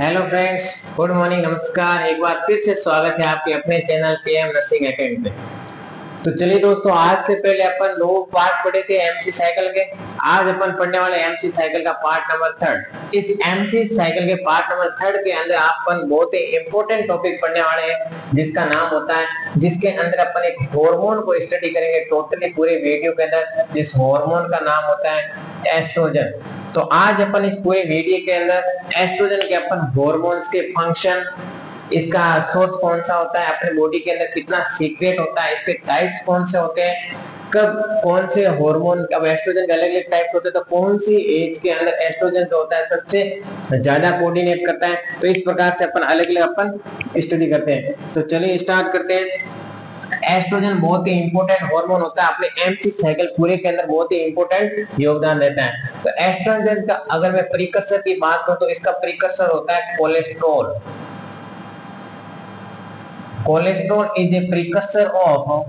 Hello friends, good morning, नमस्कार। एक बार फिर से स्वागत है आपके अपने चैनल पीएम नर्सिंग एकेडमी पे। तो चलिए दोस्तों, आज से पहले अपन दो पार्ट पढ़े थे एमसी साइकिल के। आज अपन पढ़ने वाले एमसी साइकिल का पार्ट नंबर 3। इस एमसी साइकिल के पार्ट नंबर 3 के अंदर अपन बहुत ही इंपॉर्टेंट टॉपिक पढ़ने वाले हैं, जिसका नाम होता है, जिसके अंदर अपन एक हार्मोन को स्टडी करेंगे टोटली पूरे वीडियो के अंदर। जिस हार्मोन का नाम होता है एस्ट्रोजन। तो आज अपन इस पूरे वीडियो के अंदर एस्ट्रोजन के अपन हार्मोन्स के फंक्शन, इसका सोर्स कौन सा होता है, अपने बॉडी के अंदर कितना सीक्रेट होता है, इसके टाइप्स कौन से होते हैं, कब कौन से हार्मोन, अब एस्ट्रोजन के अलग अलग टाइप होते हैं, तो कौन सी एज के अंदर एस्ट्रोजन जो होता है सबसे ज्यादा कोऑर्डिनेट करता है। तो इस प्रकार से अपन अलग अलग अपन स्टडी करते हैं। तो चलिए स्टार्ट करते हैं। एस्ट्रोजन बहुत ही इंपॉर्टेंट हार्मोन होता है, अपने एमसी साइकिल पूरे के अंदर बहुत ही इंपॉर्टेंट योगदान देता है। तो एस्ट्रोजन का अगर मैं प्रीकर्सर की बात करूं तो इसका प्रीकर्सर होता है cholesterol. Cholesterol is a precursor of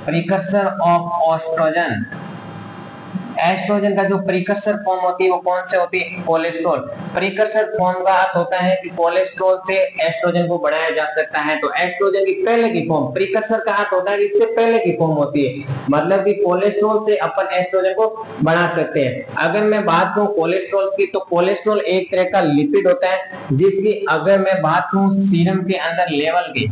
estrogen. Estrogen का जो प्रीकर्सर फॉर्म होती है वो कौन से होती है? कोलेस्ट्रॉल। प्रीकर्सर फॉर्म का अर्थ होता है कि कोलेस्ट्रॉल से एस्ट्रोजन को बढ़ाया जा सकता है। तो एस्ट्रोजन की पहले की फॉर्म, प्रीकर्सर का अर्थ होता है कि इससे पहले की फॉर्म होती है, मतलब कि कोलेस्ट्रॉल से अपन एस्ट्रोजन को बढ़ा सकते हैं। अगर मैं बात करूं कोलेस्ट्रॉल की, तो कोलेस्ट्रॉल एक तरह का लिपिड होता है, जिसकी अगर मैं बात करूं सीरम के अंदर लेवल की,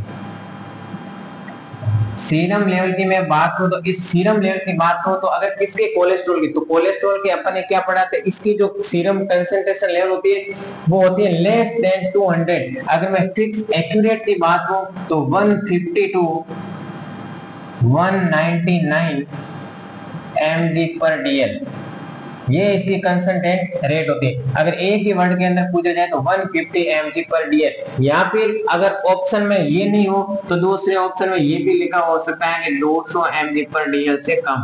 सीरम लेवल की मैं बात करूं तो इस सीरम लेवल की बात करूं तो अगर किसके कोलेस्ट्रॉल की, तो कोलेस्ट्रॉल के अपन ने क्या पढ़ा था, इसकी जो सीरम कंसंट्रेशन लेवल होती है वो होती है लेस देन 200। अगर मैं फिक्स एक्यूरेट की बात करूं तो 150 टू 199 mg/dl, ये इसकी कंसंट्रेट रेट होती है। अगर एक ही वर्ड के अंदर पूछा जाए तो 150 mg/dl, या फिर अगर ऑप्शन में ये नहीं हो तो दूसरे ऑप्शन में ये भी लिखा हो सकता है कि 200 mg/dl से कम,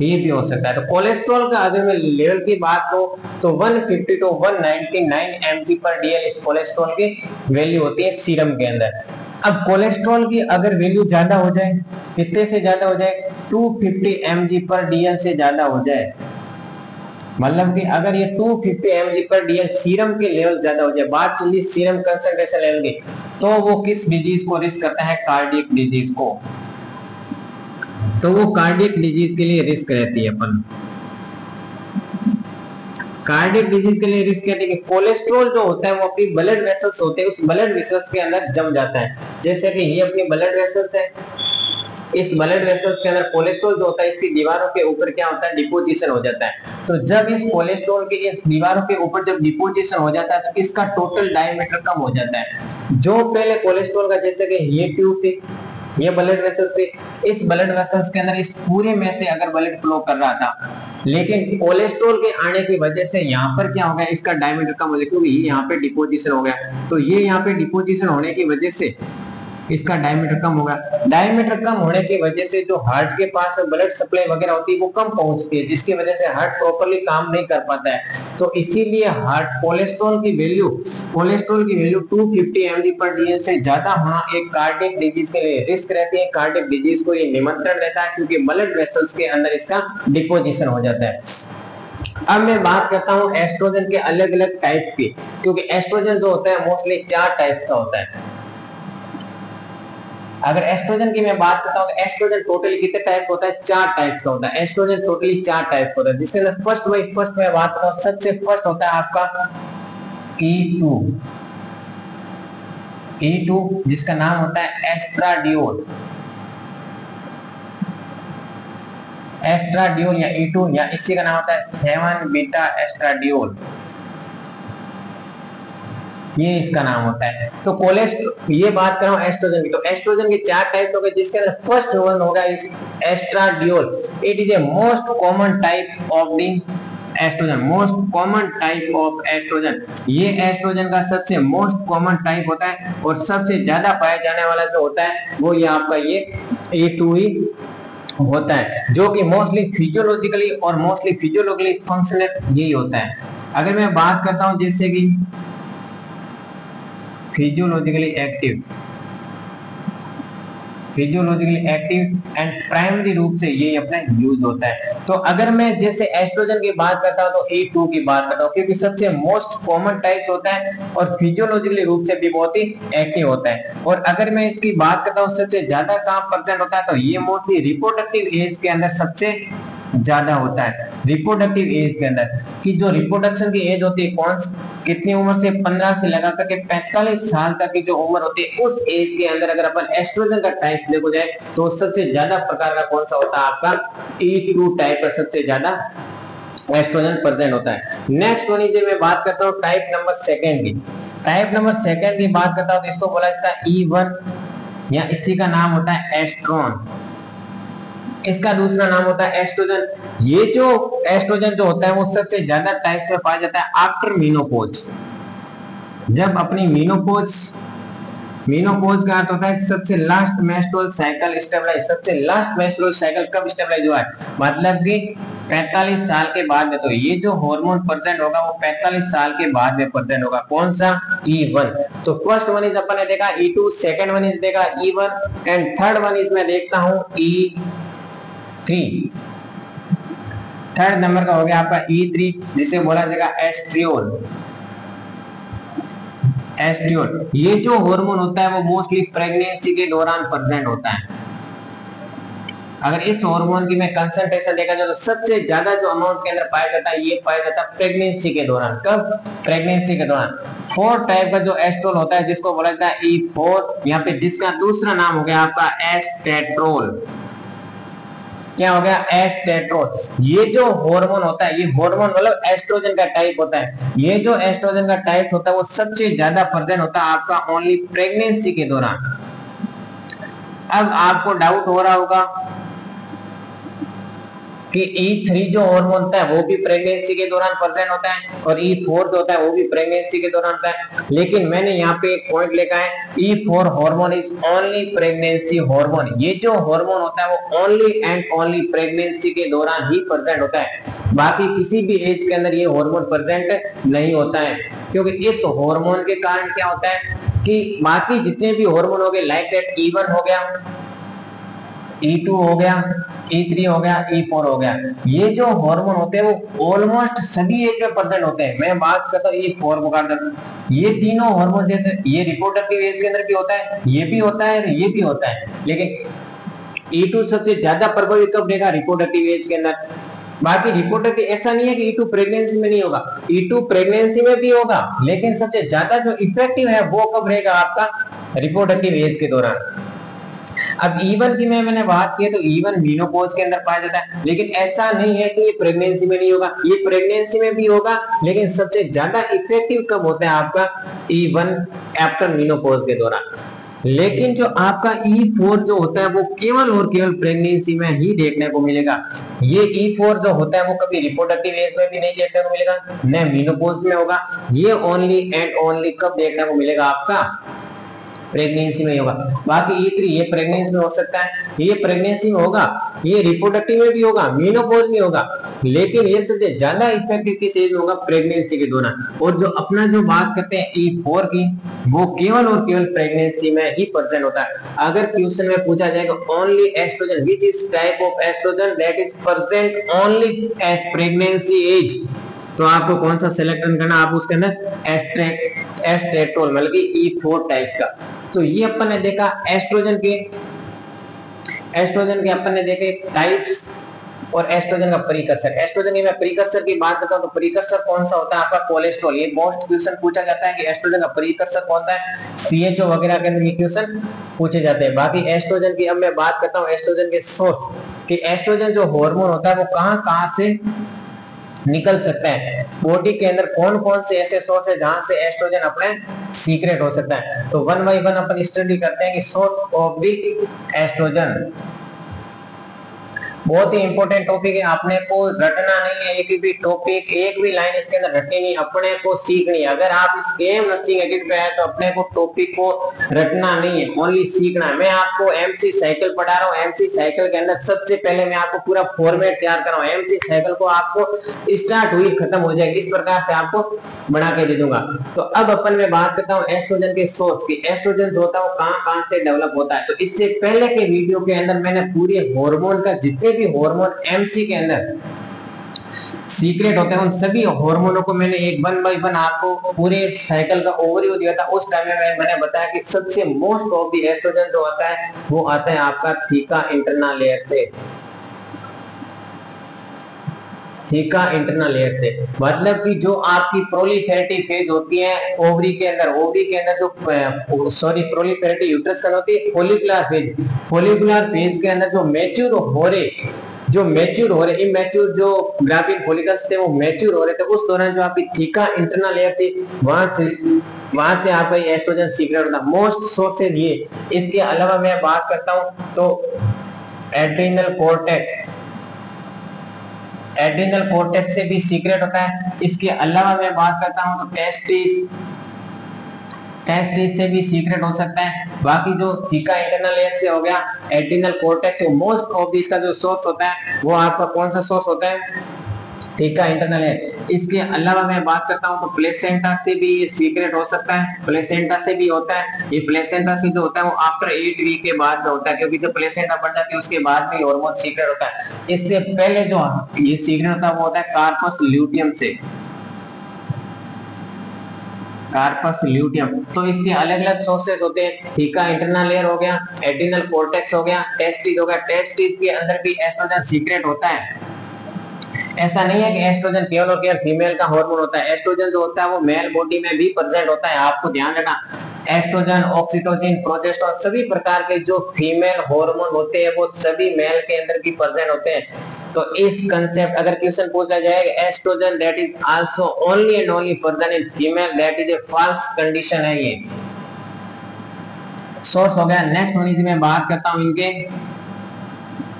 ये भी हो सकता है। तो कोलेस्ट्रॉल का अगर मैं लेवल की बात करूं तो 150 टू 199 mg/dl इस कोलेस्ट्रॉल की वैल्यू होती है सीरम के अंदर। अब कोलेस्ट्रॉल की अगर वैल्यू ज्यादा हो जाए, कितने से ज्यादा हो जाए? 250 mg/dl से ज्यादा हो जाए, मतलब कि अगर ये 250 mg/dl सीरम के लेवल ज्यादा हो जाए, बात चली सीरम कंसंट्रेशन लेवल की, तो वो किस डिजीज को रिस्क करता है? कार्डियक डिजीज को। तो वो कार्डियक डिजीज के लिए रिस्क रहती है। अपन कार्डियक डिजीज के लिए रिस्क कहते हैं कि कोलेस्ट्रॉल जो होता है वो अपनी ब्लड वेसल्स होते हैं, उस ब्लड वेसल्स के अंदर जम जाता है। जैसे कि ये अपनी ब्लड वेसल्स है, इस ब्लड वेसल्स के अंदर कोलेस्ट्रॉल जो होता है इसकी दीवारों के ऊपर क्या होता है? डिपोजिशन हो जाता है। तो जब इस कोलेस्ट्रॉल के इस दीवारों के ऊपर जब डिपोजिशन हो जाता है तो इसका टोटल डायमीटर कम हो जाता है। जो पहले कोलेस्ट्रॉल का, जैसे कि ये ट्यूब थी, ये ब्लड वेसल्स थी, इस ब्लड वेसल्स के अंदर इस पूरे में से अगर ब्लड फ्लो कर रहा था, लेकिन कोलेस्ट्रॉल के आने की वजह से यहाँ पर क्या हो गया? इसका डायमीटर कम हो गया, क्योंकि ये यहाँ पे डिपोजिशन हो गया। तो ये यहाँ पे डिपोजिशन होने की वजह से इसका डायमीटर कम होगा। डायमीटर कम होने की वजह से जो हार्ट के पास में ब्लड सप्लाई वगैरह होती है वो कम पहुंचती है, जिसकी वजह से हार्ट प्रॉपर्ली काम नहीं कर पाता है। तो इसीलिए हार्ट कोलेस्ट्रॉल की वैल्यू 250 mg/dl से ज्यादा होना एक कार्डियक डिजीज के लिए रिस्क रहती है। कार्डियक डिजीज को ये निमंत्रण देता है, क्योंकि ब्लड वेसल्स के अंदर इसका डिपोजिशन हो जाता है। अब मैं बात करता हूं एस्ट्रोजन के अलग अलग टाइप्स की, क्योंकि एस्ट्रोजन जो होता है मोस्टली 4 टाइप्स का होता है। अगर एस्ट्रोजन की मैं बात करता हूं तो एस्ट्रोजन टोटली कितने टाइप होता है? 4 टाइप्स का होता है। एस्ट्रोजन टोटली 4 टाइप का होता है, जिसके अंदर फर्स्ट में बात करूं, सबसे फर्स्ट होता है आपका E2, जिसका नाम होता है एस्ट्राडियोल या E2, या इसी का नाम होता है 7-बीटा एस्ट्राडियोल, ये इसका नाम होता है। तो कोलेस्ट्रॉल, ये बात कर रहा हूं एस्ट्रोजन की, तो एस्ट्रोजन के 4 टाइप हो गए, जिसके अंदर फर्स्ट वन होगा estradiol. It is a most common type of the estrogen, most common type of estrogen. ये एस्ट्रोजन का सबसे मोस्ट कॉमन टाइप होता है, और सबसे ज्यादा पाया जाने वाला जो होता है वो ये आपका ये E2 ही होता है, जो कि मोस्टली फिजियोलॉजिकली फंक्शनल यही होता है। अगर मैं बात करता हूं जैसे कि physiologically active, physiologically active and primary रूप से ये अपना यूज होता है। तो अगर मैं जैसे एस्ट्रोजन की बात करता हूँ तो E2 की बात करता हूँ, क्योंकि सबसे मोस्ट कॉमन टाइप्स होता है और फिजियोलॉजिकली रूप से भी बहुत ही एक्टिव होता है। और अगर मैं इसकी बात करता हूँ सबसे ज्यादा कहाँ प्रेजेंट होता है, तो ये मोस्टली रिप्रोडक्टिव एज के अंदर सबसे ज्यादा होता है। रिप्रोडक्टिव एज के अंदर कि जो रिप्रोडक्शन की एज होती है कौन कितनी उम्र से 15 से लगा करके 45 साल तक की जो उम्र होती है उस एज के अंदर अगर अपन एस्ट्रोजन का टाइप देखो जाए तो सबसे ज्यादा प्रकार का कौन सा होता है आपका E2 टाइप का सबसे ज्यादा एस्ट्रोजन प्रेजेंट होता है। नेक्स्ट वन इज मैं बात करता हूँ टाइप नंबर सेकंड की। टाइप नंबर सेकंड की बात करता हूँ तो इसको बोला जाता है E1 या इसी का नाम होता है एस्ट्रॉन, इसका दूसरा नाम होता है एस्ट्रोजन। ये जो एस्ट्रोजन जो होता है वो सबसे ज्यादा टाइप्स में पाया जाता है आफ्टर मीनोपॉज। जब अपनी मीनोपॉज का अर्थ होता है सबसे लास्ट मेंस्ट्रुअल साइकिल स्टेबलाइज, सबसे लास्ट मेंस्ट्रुअल साइकिल कब स्टेबलाइज हुआ है, मतलब कि 45 साल के बाद में। तो ये जो हार्मोन प्रेजेंट होगा वो 45 साल के बाद में प्रेजेंट होगा। कौन सा E1। तो फर्स्ट वन इज अपन ने देखा E2, सेकंड वन इज देखा E1 and third one is मैं देखता हूं E3। थर्ड नंबर का हो गया आपका E3 जिसे बोला जाएगा एस्ट्रियोल। एस्ट्रियोल ये जो हार्मोन होता है वो मोस्टली प्रेगनेंसी के दौरान प्रेजेंट होता है। अगर इस हार्मोन की मैं कंसंट्रेशन देखा जाए तो सबसे ज्यादा जो अमाउंट के अंदर पाया जाता है ये पाया जाता है प्रेगनेंसी के दौरान। कब, प्रेगनेंसी के दौरान। 4 टाइप का जो एस्ट्रोल होता है जिसको बोला जाता है E4, यहाँ पे जिसका दूसरा नाम हो गया आपका एस्टेट्रोल। क्या हो गया, एस्टेट्रोल। ये जो हार्मोन होता है ये हार्मोन मतलब एस्ट्रोजन का टाइप होता है। ये जो एस्ट्रोजन का टाइप होता है वो सबसे ज्यादा प्रेजेंट होता है आपका ओनली प्रेगनेंसी के दौरान। अब आपको डाउट हो रहा होगा कि E3 जो हार्मोन होता है वो भी प्रेगनेंसी के दौरान प्रेजेंट होता है और E4 जो होता है वो भी प्रेगनेंसी के दौरान होता है। लेकिन मैंने यहाँ पे एक पॉइंट लिखा है E4 hormone is only pregnancy hormone. ये जो हार्मोन होता है वो ओनली एंड ओनली प्रेगनेंसी के दौरान ही प्रेजेंट होता है, बाकी किसी भी एज के अंदर ये हार्मोन प्रेजेंट नहीं होता है। क्योंकि इस हार्मोन के कारण क्या होता है कि बाकी जितने भी हार्मोन हो गए लाइक दैट E1 हो गया, E2 हो गया, E3 हो गया, E4 हो गया, ये जो हार्मोन होते हैं वो ऑलमोस्ट सभी एज में प्रेजेंट होते हैं। मैं बात करता हूँ E4 को करता हूँ, ये तीनों हार्मोन जैसे ये रिप्रोडक्टिव एज के अंदर भी होता है, ये भी होता है, ये भी होता है। लेकिन E2 सबसे ज्यादा प्रभावित कब देगा, रिप्रोडक्टिव एज के अंदर। बाकी रिप्रोडक्टिव ऐसा नहीं है कि E2 प्रेगनेंसी में नहीं होगा, E2 प्रेगनेंसी में भी होगा, लेकिन सबसे ज्यादा जो इफेक्टिव है वो कब रहेगा आपका, रिप्रोडक्टिव एज के दौरान। अब E1 की मैंने बात की तो E1 मीनोपॉज के अंदर पाया जाता है, लेकिन ऐसा नहीं है कि ये प्रेगनेंसी में नहीं होगा, ये प्रेगनेंसी में भी होगा, लेकिन सबसे ज्यादा इफेक्टिव कब होता है आपका E1 आफ्टर मीनोपॉज के दौरान। लेकिन जो आपका E4 जो होता है वो केवल और केवल प्रेगनेंसी में ही देखने को मिलेगा। ये E4 जो होता है वो कभी रिप्रोडक्टिव एज में भी नहीं देखने को मिलेगा, न मीनोपॉज में होगा। ये ओनली एंड ओनली कब देखने को मिलेगा आपका, प्रेगनेंसी में होगा। बाकी E3 ये प्रेगनेंसी में हो सकता है, ये प्रेगनेंसी में होगा, ये रिप्रोडक्टिव में भी होगा, मीनोपॉज में होगा, लेकिन ये सबसे ज्यादा इफेक्टिव किस एज में होगा, प्रेगनेंसी के दौरान। और जो अपना जो बात करते हैं E4 की वो केवल और केवल प्रेगनेंसी में ही प्रेजेंट होता है। अगर क्वेश्चन में पूछा जाएगा only estrogen which is type of estrogen that is present only at pregnancy age, तो आपको कौन सा सिलेक्ट करना, आप उसके अंदर एस्टेट्रोल मतलब कि E4 टाइप्स का। तो ये अपन ने देखा एस्ट्रोजन के अपन ने देखे टाइप्स और एस्ट्रोजन का प्रीकर्सर। एस्ट्रोजन की मैं प्रीकर्सर की बात करता हूं तो प्रीकर्सर कौन सा होता है आपका, कोलेस्ट्रॉल। ये मोस्ट क्वेश्चन पूछा जाता है कि एस्ट्रोजन का प्रीकर्सर कौन सा है, CHO वगैरह के अंदर ये क्वेश्चन पूछे जाते हैं। बाकी एस्ट्रोजन की अब मैं बात करता हूं एस्ट्रोजन के सोर्स कि एस्ट्रोजन जो हार्मोन होता है वो कहां से निकल सकता है, बॉडी के अंदर कौन कौन से ऐसे सोर्स है जहां से एस्ट्रोजन अपने सीक्रेट हो सकता है। तो 1 by 1 अपन स्टडी करते हैं कि सोर्स ऑफ द एस्ट्रोजन। बहुत ही इंपॉर्टेंट टॉपिक है, आपने को रटना नहीं है, एक भी टॉपिक एक भी लाइन इसके अंदर रटनी नहीं, अपने को सीखनी है। अगर आप इस गेम नर्सिंग एडिट पे आए तो अपने को टॉपिक को रटना नहीं है, ओनली सीखना है। मैं आपको एमसी साइकिल पढ़ा रहा हूँ, एमसी साइकिल के अंदर सबसे पहले मैं आपको पूरा फॉर्मेट तैयार कर रहा हूँ। एमसी साइकिल को आपको स्टार्ट हुई खत्म हो जाएगी इस प्रकार से आपको बना के दे दूंगा। तो अब अपन मैं बात करता हूँ एस्ट्रोजन के सोर्स की। एस्ट्रोजन जो होता है वो कहां से डेवलप होता है। तो इससे पहले के वीडियो के अंदर मैंने पूरे हार्मोन का, जितने भी हार्मोन एमसी के अंदर सीक्रेट होते हैं उन सभी हार्मोनों को मैंने एक वन बाय वन आपको पूरे साइकिल का ओवरव्यू दिया था। उस टाइम में मैंने बताया कि सबसे मोस्ट ऑफ द एस्ट्रोजन जो आता है वो आता है आपका थीका इंटरनल लेयर से। थीका इंटरनल लेयर से मतलब कि जो आपकी प्रोलिफेरेटिव फेज होती है ओवरी के अंदर, ओवरी के अंदर जो प्रोलिफेरेटिव यूट्रस का होती है फॉलिकुलर फेज, फॉलिकुलर फेज के अंदर जो मैच्योर हो रहे इमेच्योर जो ग्राफिन फॉलिकल्स थे वो मैच्योर हो रहे थे, उस दौरान जो आपकी थीका इंटरनल लेयर थी वहां से आपका एस्ट्रोजन सीक्रेट होता। मोस्ट सोर्सेज ये। इसके अलावा मैं बात करता हूं तो एड्रिनल कोर्टेक्स से भी सीक्रेट होता है। इसके अलावा मैं बात करता हूं तो टेस्टिस से भी सीक्रेट हो सकता है। बाकी जो थीका इंटरनल लेयर से हो गया, एड्रिनल कोर्टेक्स, मोस्ट ऑफ इसका जो सोर्स होता है वो आपका कौन सा सोर्स होता है, थीका इंटरनल लेयर। इसके अलावा मैं बात करता हूं तो प्लेसेंटा से भी ये सीक्रेट हो सकता है, प्लेसेंटा से भी होता है। ये प्लेसेंटा से जो होता है वो आफ्टर 8 वीक के बाद में होता है, क्योंकि जब प्लेसेंटा बन जाती है उसके बाद में हार्मोन सीक्रेट होता है। इससे पहले जो ये सीक्रेट होता है वो होता है कार्पस ल्यूटियम से, कार्पस ल्यूटियम। तो इसके अलग अलग सोर्सेज होते हैं। थीका इंटरनल लेयर हो गया, एड्रिनल कोर्टेक्स हो गया, टेस्टिस हो गया। टेस्टिस के अंदर भी एस्ट्रोजन सीक्रेट होता है। ऐसा नहीं है कि एस्ट्रोजन केवल और केवल फीमेल का हार्मोन होता है, एस्ट्रोजन जो होता है वो मेल बॉडी में भी प्रेजेंट होता है। आपको ध्यान रखना, एस्ट्रोजन, ऑक्सीटोसिन, प्रोजेस्टेरोन सभी प्रकार के जो फीमेल हार्मोन होते हैं वो सभी मेल के अंदर भी प्रेजेंट होते हैं। तो इस कंसेप्ट अगर क्वेश्चन पूछा जाए estrogen that is also only and only present in female, that is a false condition है। ये सोर्स हो गया। नेक्स्ट वन इज मैं बात करता हूं इनके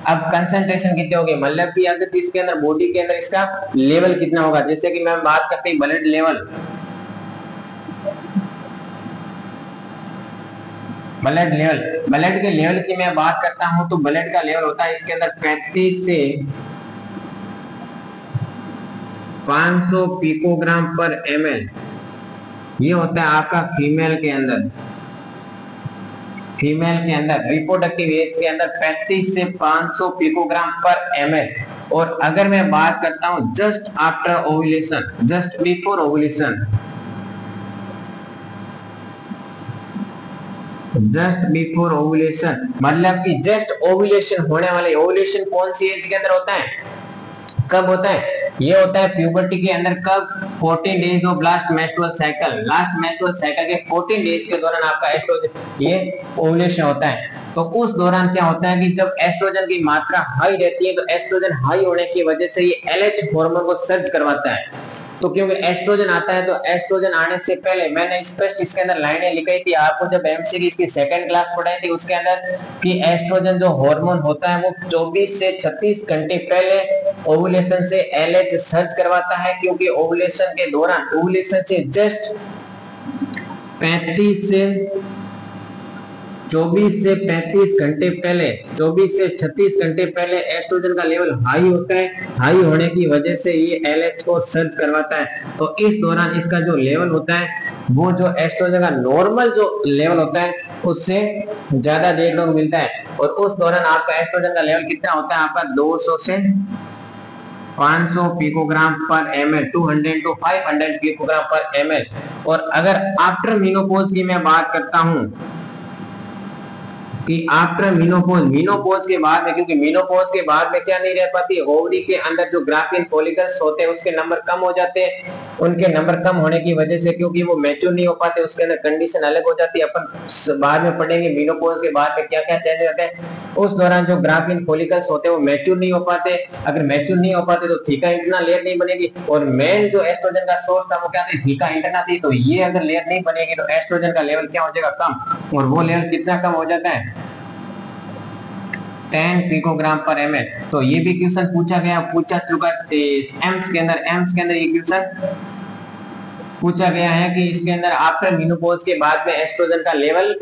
अब कंसंट्रेशन कितने होगी, मतलब कि अगर इसके अंदर बॉडी के अंदर इसका लेवल कितना होगा। जैसे कि मैं बात करते हैं ब्लड लेवल, ब्लड के लेवल की मैं बात करता हूं तो ब्लड का लेवल होता है इसके अंदर 35 से 500 पिकोग्राम पर ml। ये होता है आपका फीमेल के अंदर रिप्रोडक्टिव एज के अंदर 35 से 500 पिकोग्राम पर ml। और अगर मैं बात करता हूं just after ovulation, just before ovulation, मतलब कि जस्ट ओव्यूलेशन होने वाले, ओव्यूलेशन कौन सी एज के अंदर होता है, कब होता है, ये होता है प्यूबर्टी के अंदर। कब, 14 days of last menstrual cycle के 14 डेज के दौरान आपका एस्ट्रोजन ये ओव्यूलेशन होता है। तो उस दौरान क्या होता है कि जब एस्ट्रोजन की मात्रा हाई रहती है तो एस्ट्रोजन हाई होने की वजह से ये एलएच हार्मोन को सर्ज करवाता है। तो क्योंकि एस्ट्रोजन आता है तो एस्ट्रोजन आने से पहले मैंने स्पष्ट इसके अंदर लाइनें लिखाई थी आपको जब एमसीक्यू की सेकंड क्लास पढ़ाई थी उसके अंदर, कि एस्ट्रोजन जो हार्मोन होता है वो 24 से 36 घंटे पहले ओव्यूलेशन से एलएच सर्ज करवाता है। क्योंकि ओव्यूलेशन के दौरान, ओव्यूलेशन से जस्ट 24 से 36 घंटे पहले, 24 से 36 घंटे पहले एस्ट्रोजन का लेवल हाई होता है। हाई होने की वजह से ये एलएच को सर्ज करवाता है। तो इस दौरान इसका जो लेवल होता है वो जो एस्ट्रोजन का नॉर्मल जो लेवल होता है उससे ज्यादा देखने को मिलता है। और उस दौरान आपका एस्ट्रोजन का लेवल कितना होता है, आपका 200 से 500 पिकोग्राम पर ml, 200 to 500 पिकोग्राम पर ml। और अगर आफ्टर मेनोपॉज की मैं बात करता हूं कि आफ्टर मीनोपॉज के बाद में, क्योंकि मीनोपॉज के बाद में क्या नहीं रह पाती, ओवरी के अंदर जो ग्राफिन फॉलिकल्स होते हैं उसके नंबर कम हो जाते हैं। उनके नंबर कम होने की वजह से, क्योंकि वो मैच्योर नहीं हो पाते, उसके अंदर कंडीशन अलग हो जाती है। अपन बाद में पढ़ेंगे मीनोपॉज के बाद में क्या क्या चेंज होते हैं। उस दौरान जो ग्राफिन फॉलिकल्स होते हैं वो मैच्योर नहीं हो पाते। अगर मैच्योर नहीं हो पाते तो थीका इंटरनल लेयर नहीं बनेगी। और मेन जो एस्ट्रोजन का सोर्स था वो क्या था, थीका इंटरनल थी। तो ये अगर लेयर नहीं बनेगी तो एस्ट्रोजन का लेवल क्या हो जाएगा, कम। और वो लेवल कितना कम हो जाता है, 10 पिकोग्राम पर ml। तो ये भी क्वेश्चन पूछा चुका एम्स के अंदर ये क्वेश्चन पूछा गया है कि इसके अंदर आफ्टर मेनोपॉज के बाद में एस्ट्रोजन का लेवल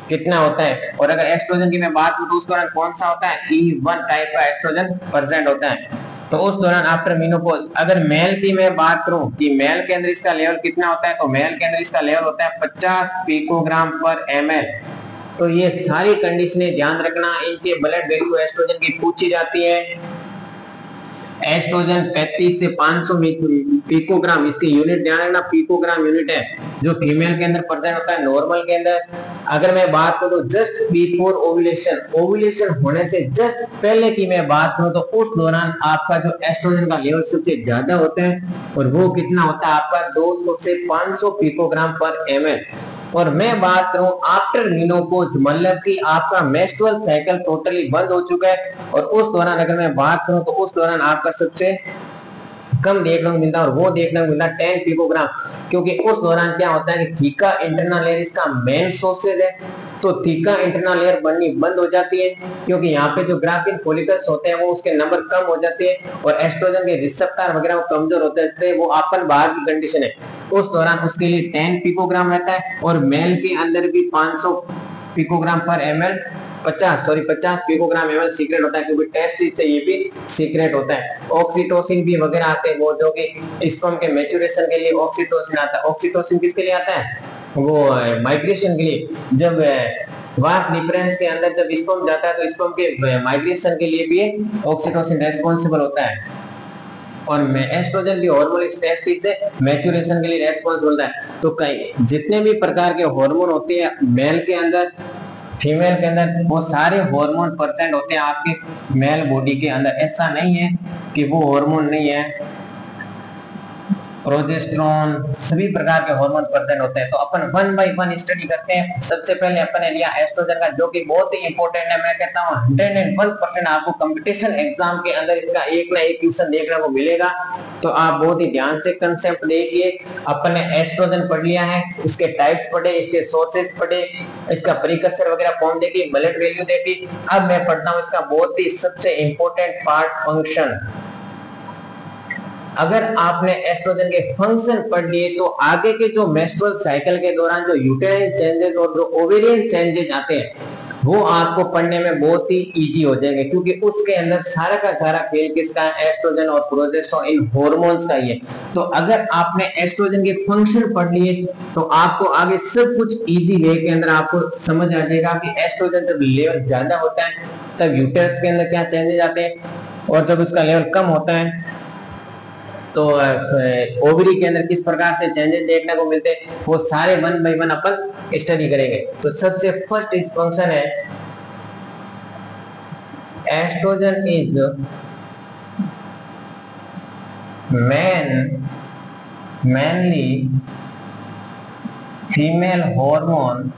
कितना होता है। और अगर एस्ट्रोजन की मैं बात करूं तो उस दौरान कौन सा होता है, E1 टाइप का एस्ट्रोजन प्रेजेंट होता है। तो उस दौरान आफ्टर मेनोपॉज अगर मेल की मैं बात करूं कि मेल के अंदर इसका लेवल कितना होता है, तो मेल के अंदर इसका लेवल होता है 50 पिकोग्राम पर ml। तो ये सारी कंडीशनें ध्यान रखना, इनके ब्लड वैल्यू एस्ट्रोजन की पूछी जाती है। एस्ट्रोजन 35 से 500 पिकोग्राम, इसकी यूनिट ध्यान रखना, पिकोग्राम यूनिट है जो फीमेल के अंदर प्रेजेंट होता है नॉर्मल के अंदर। अगर मैं बात करूं जस्ट बिफोर ओव्यूलेशन होने से जस्ट पहले की मैं बात करूं तो उस दौरान आपका जो एस्ट्रोजन का लेवल सबसे ज्यादा होता है और वो कितना होता है आपका 200 से 500 पिकोग्राम पर ml। और मैं बात करूं आफ्टर मेनोपॉज मतलब कि आपका मेंस्ट्रुअल साइकिल टोटली बंद हो चुका है और उस दौरान अगर मैं बात करूं तो उस दौरान आपका सबसे कम देखने को मिलता है और वो देखने को मिलता है 10 पिकोग्राम। क्योंकि उस दौरान क्या होता है कि थीका इंटरनल लेयर इसका मेन सोर्सेज है, तो थीका इंटरनल लेयर बननी बंद हो जाती है क्योंकि यहाँ पे जो ग्राफिन फॉलिकल्स होते हैं वो उसके नंबर कम हो जाते हैं और एस्ट्रोजन के रिसेप्टर वगैरह वो कमजोर होते हैं, वो अपन बाहर की कंडीशन है। उस दौरान उसके लिए 10 पिकोग्राम रहता है और मेल के अंदर भी 500 पिकोग्राम पर ml 50 पिकोग्राम ml सीक्रेट होता है क्योंकि टेस्ट से ये भी सीक्रेट होता है। ऑक्सीटोसिन भी वगैरह आते हैं वो जो कि स्पर्म के मैच्योरेशन के लिए ऑक्सीटोसिन आता है। ऑक्सीटोसिन किसके लिए आता है, वो माइग्रेशन के लिए। जब वास डिफरेंस के अंदर जब स्पर्म जाता है तो स्पर्म के माइग्रेशन के लिए भी ऑक्सीटोसिन रेस्पॉन्सिबल होता है और एस्ट्रोजन भी हार्मोन टेस्टिस से मैच्योरेशन के लिए रेस्पॉन्सिबल होता है। तो कई जितने भी प्रकार के हार्मोन होते हैं मेल के अंदर फीमेल के अंदर वो सारे हार्मोन प्रेजेंट होते हैं आपके मेल बॉडी के अंदर। ऐसा नहीं है कि वो हार्मोन नहीं है, प्रोजेस्टेरोन सभी प्रकार के हार्मोन प्रेजेंट होते हैं। तो अपन 1 बाय 1 स्टडी करते हैं। सबसे पहले अपन ने लिया एस्ट्रोजन का जो कि बहुत ही इंपॉर्टेंट है। मैं कहता हूं 101% आपको कंपटीशन एग्जाम के अंदर इसका एक ना एक क्वेश्चन देखने को मिलेगा, तो आप बहुत ही ध्यान से कंसेप्ट देखिए। अपन ने एस्ट्रोजन पढ़ लिया है, इसके टाइप्स पढ़े, इसके सोर्सेज पढ़े, इसका प्रीकर्सर वगैरह फॉर्म देखी, ब्लड वैल्यू देखी। अब मैं पढ़ता हूं इसका बहुत ही सबसे इंपॉर्टेंट पार्ट फंक्शन। अगर आपने एस्ट्रोजन के फंक्शन पढ़ लिए तो आगे के जो मेंस्ट्रुअल साइकिल के दौरान जो यूटेराइन चेंजेस और जो ओवेरियन चेंजेस आते हैं वो आपको पढ़ने में बहुत ही इजी हो जाएंगे क्योंकि उसके अंदर सारा का सारा खेल किसका है, एस्ट्रोजन और प्रोजेस्टेरोन इन हार्मोन्स का ही है। तो अगर आपने एस्ट्रोजन के फंक्शन पढ़ लिए तो आपको आगे सब कुछ इजी वे के अंदर आपको समझ आ जाएगा कि एस्ट्रोजन जब लेवल ज्यादा होता है तब यूटेरस के अंदर क्या चेंजेस आते हैं और जब उसका लेवल कम होता है तो ओवरी के अंदर किस प्रकार से चेंजेस देखने को मिलते हैं, वो सारे 1 बाय 1 अपन स्टडी करेंगे। तो सबसे फर्स्ट इस फंक्शन है estrogen is mainly female hormone.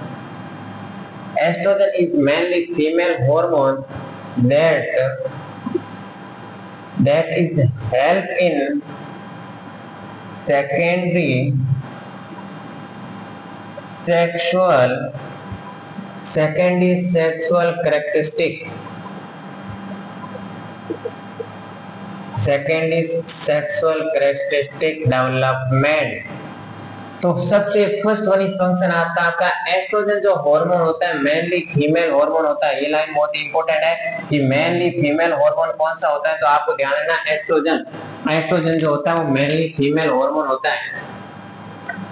Estrogen is mainly female hormone that is help in secondary sexual characteristic development. तो सबसे फर्स्ट वन इस फंक्शन आता है आपका एस्ट्रोजन जो हार्मोन होता है मेनली फीमेल हार्मोन होता है। ये लाइन बहुत इंपॉर्टेंट है कि मेनली फीमेल हार्मोन कौन सा होता है, तो आपको ध्यान रखना एस्ट्रोजन जो होता है वो मेनली फीमेल हार्मोन होता है।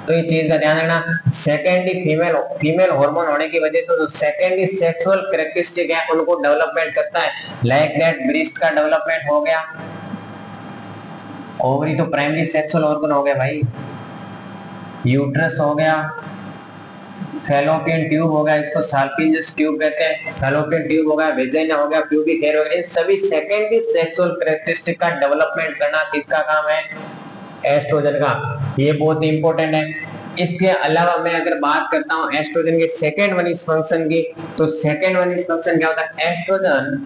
तो ये चीज का ध्यान रखना। सेकेंडरी फीमेल हार्मोन होने की वजह से जो सेकेंडरी सेक्सुअल कैरेक्टरिस्टिक है उनको डेवलपमेंट करता है। लाइक दैट ब्रेस्ट का डेवलपमेंट हो गया, ओवरी तो प्राइमरी सेक्सुअल ऑर्गन हो गया भाई, यूट्रस हो गया, फैलोपियन ट्यूब हो गया, इसको साल्पिंजस ट्यूब कहते हैं, फैलोपियन ट्यूब हो गया, वेजाइना हो गया, प्यूबिक हेयर हो गया। इन सभी सेकेंडरी सेक्सुअल कैरेक्टरिस्टिक का डेवलपमेंट करना किसका काम है, एस्ट्रोजन का। ये बहुत इंपॉर्टेंट है। इसके अलावा मैं अगर बात करता हूं एस्ट्रोजन के सेकेंड वन इस फंक्शन की, तो सेकेंड वन इस फंक्शन क्या होता है, estrogen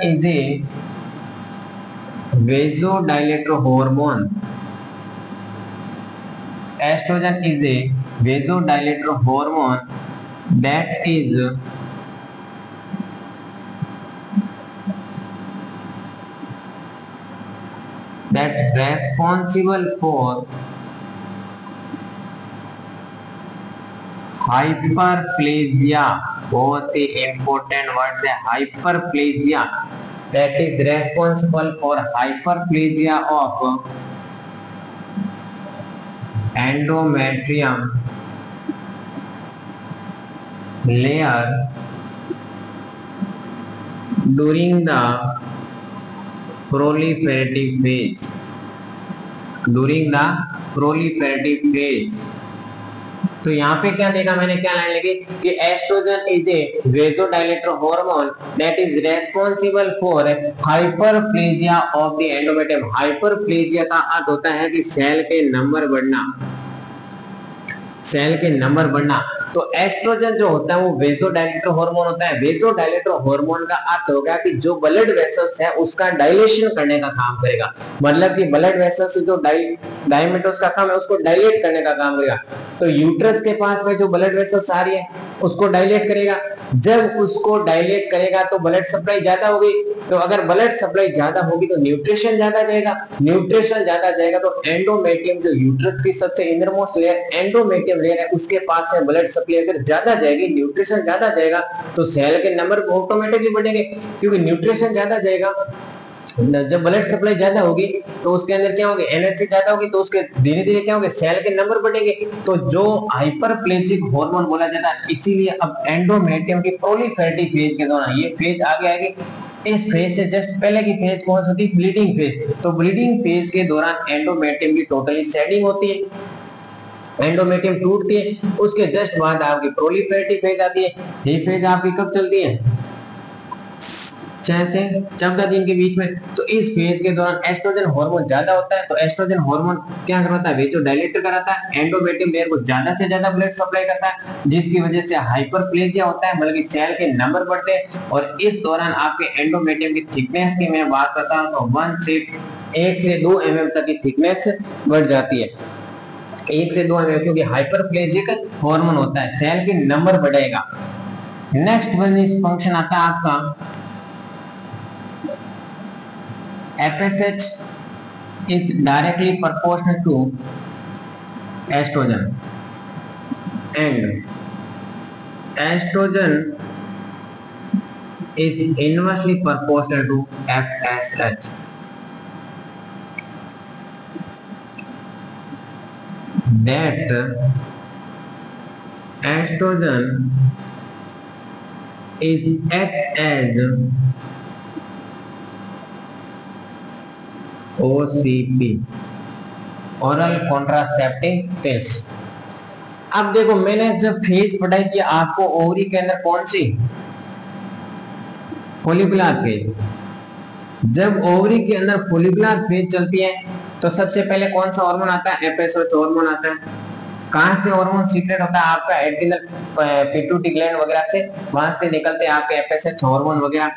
is a vasodilator hormone. Estrogen is a vasodilator hormone that is responsible for hyperplasia, बहुत ही इंपॉर्टेंट वर्ड है hyperplasia, that is responsible for hyperplasia of endometrium layer during the proliferative phase. During the proliferative phase. तो यहाँ पे क्या देखा मैंने, क्या लाइन लगी कि estrogen is a vasodilator hormone that is responsible for hyperplasia of the endometrium. Hyperplasia का अर्थ होता है कि सेल के नंबर बढ़ना, सेल के नंबर बढ़ना। तो एस्ट्रोजन जो होता है वो वेसोडाइलेटर हार्मोन होता है। वेसोडाइलेटर हार्मोन का अर्थ हो गया कि जो ब्लड वेसल्स है उसका डायलेशन करने का काम करेगा, मतलब कि ब्लड वेसल्स जो डायमीटर उसका काम है उसको डायलेट करने का काम करेगा। तो यूट्रस के पास में जो ब्लड वेसल्स आ रही है उसको डायलेट करेगा। जब उसको डायलेट करेगा तो ब्लड सप्लाई ज्यादा होगी, तो अगर ब्लड सप्लाई ज्यादा होगी तो न्यूट्रिशन ज्यादा जाएगा, न्यूट्रिशन ज्यादा जाएगा तो एंडोमेट्रियम जो यूट्रस की सबसे इनरमोस्ट लेयर एंडोमेट्रियम लेयर है उसके पास में ब्लड सप्लाई अगर ज्यादा जाएगी, न्यूट्रिशन ज्यादा जाएगा तो सेल के नंबर ऑटोमेटिकली बढ़ेंगे, क्योंकि न्यूट्रिशन ज्यादा जाएगा। जब ब्लड सप्लाई ज्यादा होगी तो उसके अंदर क्या होगी, एनर्जी ज्यादा होगी, तो उसके धीरे धीरे क्या होगा, सेल के नंबर बढ़ेंगे। तो जो हाइपरप्लेजिक हार्मोन बोला जाता है, इसीलिए अब एंडोमेट्रियम की प्रोलिफेरेटिव फेज के दौरान ये फेज आगे आएगी। इस फेज से जस्ट पहले की फेज कौन सी होती है, ब्लीडिंग फेज। तो ब्लीडिंग फेज के दौरान एंडोमेट्रियम की टोटली शेडिंग होती है, एंडोमेट्रियम टूटती है, उसके जस्ट बाद आपकी प्रोलिफेरेटिव फेज आती है। ये फेज आपकी कब चलती है, 6 से 14 दिन के बीच में। तो इस फेज के दौरान एस्ट्रोजन हार्मोन ज्यादा होता है, तो एस्ट्रोजन हार्मोन क्या करता है, वेसोडाइलेटर कराता है, एंडोमेट्रियम लेयर को ज्यादा से ज्यादा ब्लड सप्लाई करता है, जिसकी वजह से हाइपरप्लेजिया होता है, मतलब सेल के नंबर बढ़ते हैं। और इस दौरान आपके एंडोमेट्रियम की थिकनेस की मैं बात करता हूं तो 1 से 2 mm तक की थिकनेस बढ़ जाती है, 1 से 2 mm, क्योंकि हाइपरप्लेजिक हार्मोन होता है, सेल के नंबर बढ़ेगा। नेक्स्ट फंक्शन आता है आपका FSH is directly proportional to estrogen and estrogen is inversely proportional to FSH. That estrogen is act as OCP, oral contraceptive pills. अब देखो मैंने जब फेज पढ़ाई थी आपको, ओवरी के अंदर कौन सी, फोलिकुलर फेज। जब ओवरी के अंदर फोलिकुलर फेज चलती है तो सबसे पहले कौन सा हार्मोन आता है, FSH हार्मोन आता है। कहां से हार्मोन सीक्रेट होता है, आपका एड्रिनल पिट्यूटरी ग्लैंड वगैरह से, वहां से निकलते हैं आपके FSH हार्मोन वगैरह,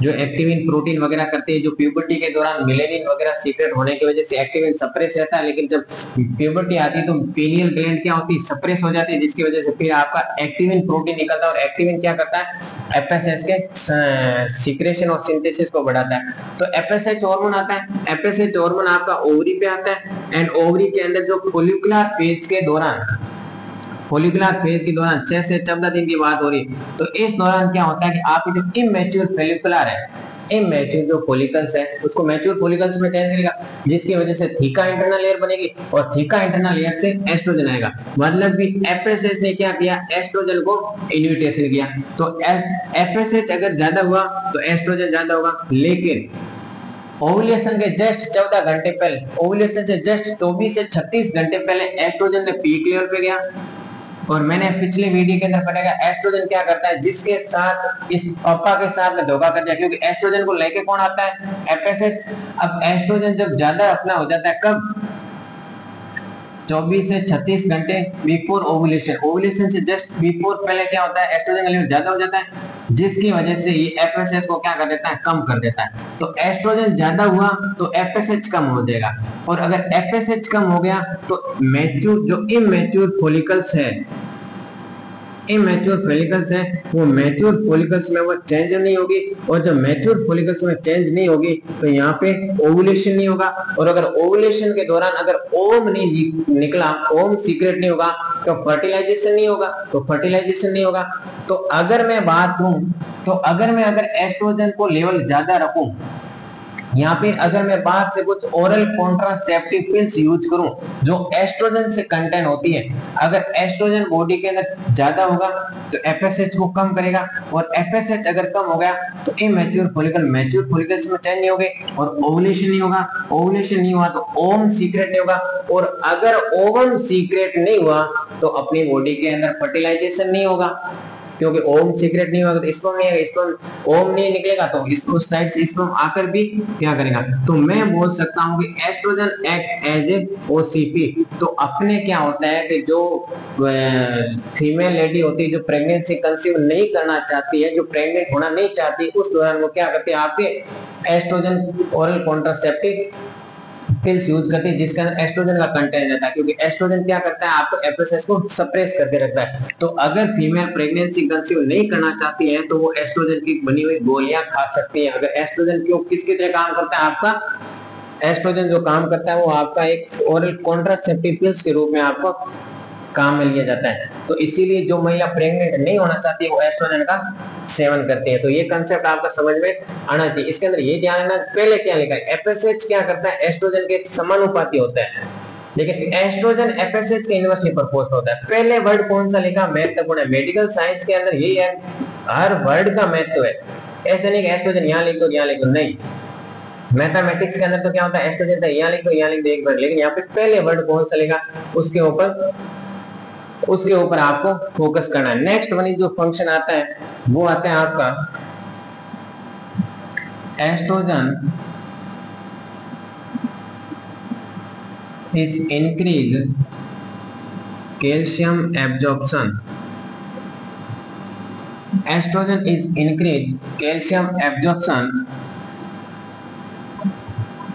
जो एक्टिविन प्रोटीन वगैरह करते हैं। जो प्यूबर्टी के दौरान मिलेनिन वगैरह सीक्रेट होने की वजह से एक्टिविन सप्रेस रहता है, लेकिन जब प्यूबर्टी आती है तो पीनियल ग्लैंड क्या होती है, सप्रेस हो जाती है, जिसकी वजह से फिर आपका एक्टिविन प्रोटीन निकलता है, और एक्टिविन क्या करता है, FSH के सीक्रेशन और सिंथेसिस को बढ़ाता है। तो FSH हार्मोन आता है, FSH हार्मोन आपका ओवरी पे आता है, एंड ओवरी के अंदर जो फोलिकुलर फेज के दौरान, फोलिकुलर फेज के दौरान 6 से 14 दिन की बात हो रही है, तो इस दौरान क्या होता है कि आपकी जो इमेच्योर फोलिकुलर है, इमेच्योर जो फोलिकल्स है उसको मैच्योर फोलिकल्स में चेंज करेगा, जिसकी वजह से थीका इंटरनल लेयर बनेगी, और थीका इंटरनल लेयर से एस्ट्रोजन आएगा। मतलब कि FSH ने क्या किया, एस्ट्रोजन को इन्विटेशन किया। तो FSH अगर ज्यादा हुआ तो एस्ट्रोजन ज्यादा होगा, लेकिन ओव्यूलेशन के जस्ट 14 घंटे पहले, ओव्यूलेशन से जस्ट 24 से 36 घंटे पहले एस्ट्रोजन ने पीक लेवल पे गया। और मैंने पिछले वीडियो के अंदर पढ़ा एस्ट्रोजन क्या करता है, जिसके साथ इस पापा के साथ में धोखा कर दिया, क्योंकि एस्ट्रोजन को लेके कौन आता है, FSH। अब एस्ट्रोजन जब ज्यादा अपना हो जाता है कब, 24 से 36 घंटे बिफोर ओव्यूलेशन, ओव्यूलेशन से जस्ट बिफोर पहले क्या होता है, एस्ट्रोजन का लेवल ज्यादा हो जाता है, जिसकी वजह से ये FSH को क्या कर देता है, कम कर देता है। तो एस्ट्रोजन ज्यादा हुआ तो FSH कम हो जाएगा, और अगर FSH कम हो गया तो मैच्योर जो इमैच्योर फॉलिकल्स है, इमैच्योर फॉलिकल्स है वो मैच्योर फॉलिकल्स में वो चेंज नहीं होगी, और जब मैच्योर फॉलिकल्स में चेंज नहीं होगी तो यहाँ पे ओवुलेशन नहीं होगा, और अगर ओवुलेशन के दौरान अगर ओम नहीं निकला, ओम सीक्रेट नहीं होगा, तो फर्टिलाइजेशन नहीं होगा, तो फर्टिलाइजेशन नहीं होगा। तो अगर मैं बात करूं, तो अगर एस्ट्रोजन को लेवल ज्यादा रखूं, यहाँ पे अगर मैं बाहर से कुछ ओरल कॉन्ट्रासेप्टिव पिल्स यूज करूं जो एस्ट्रोजन से कंटेन होती है, अगर एस्ट्रोजन बॉडी के अंदर ज्यादा होगा तो एफएसएच को कम करेगा, और एफएसएच अगर कम हो गया तो इमैच्योर फॉलिकल मैच्योर फॉलिकल्स में चेंज नहीं होंगे और ओवुलेशन नहीं होगा, ओवुलेशन नहीं हुआ तो ओवम सीक्रेट नहीं होगा, और अगर ओवम सीक्रेट नहीं हुआ तो अपनी बॉडी के अंदर फर्टिलाइजेशन नहीं होगा, क्योंकि ओम सीक्रेट नहीं होगा तो स्पर्म नहीं आएगा, स्पर्म ओम नहीं निकलेगा तो उस साइड से स्पर्म आकर भी क्या करेगा। तो मैं बोल सकता हूं कि estrogen act as a OCP. तो अपने क्या होता है कि जो फीमेल लेडी होती है जो प्रेगनेंसी कंसीव नहीं करना चाहती है, जो प्रेग्नेंट होना नहीं चाहती, उस दौरान वो क्या करती है, आपके estrogen oral contraceptive pills use करते हैं जिसके अंदर एस्ट्रोजन का कंटेंट रहता है, क्योंकि एस्ट्रोजन क्या करता है, आपको एफएसएच को सप्रेस करके रखता है। तो अगर फीमेल प्रेगनेंसी कंसीव नहीं करना चाहती है तो वो एस्ट्रोजन की बनी हुई गोलियां खा सकती है। अगर एस्ट्रोजन क्यों किसकी तरह काम करता है, आपका एस्ट्रोजन जो काम करता है वो आपका एक ओरल कॉन्ट्रासेप्टिव पिल्स के रूप में आपको काम में लिया जाता है। तो इसीलिए जो महिला प्रेग्नेंट नहीं होना चाहती है वो एस्ट्रोजन का सेवन करती है। तो ये कंसेप्ट आपका समझ में आना चाहिए। इसके अंदर ये ध्यान रखना, पहले क्या लिखा है, एफएसएच क्या करता है, एस्ट्रोजन के समानुपाती होता है, लेकिन एस्ट्रोजन एफएसएच के इन्वर्सली प्रोपोर्शनल होता है। पहले वर्ड कौन सा लिखा, महत्वपूर्ण है, मेडिकल साइंस के अंदर यही है, हर वर्ड का महत्व है। ऐसे नहीं कि एस्ट्रोजन यहाँ लिख दो यहाँ लिख दो, नहीं। मैथमेटिक्स के अंदर तो क्या होता है, एस्ट्रोजन यहाँ लिख दो यहाँ लिख दो एक वर्ड, लेकिन यहाँ पे पहले वर्ड कौन सा लिखा उसके ऊपर आपको फोकस करना है। नेक्स्ट वन जो फंक्शन आता है वो आता है आपका estrogen is increase calcium absorption. Estrogen is increase calcium absorption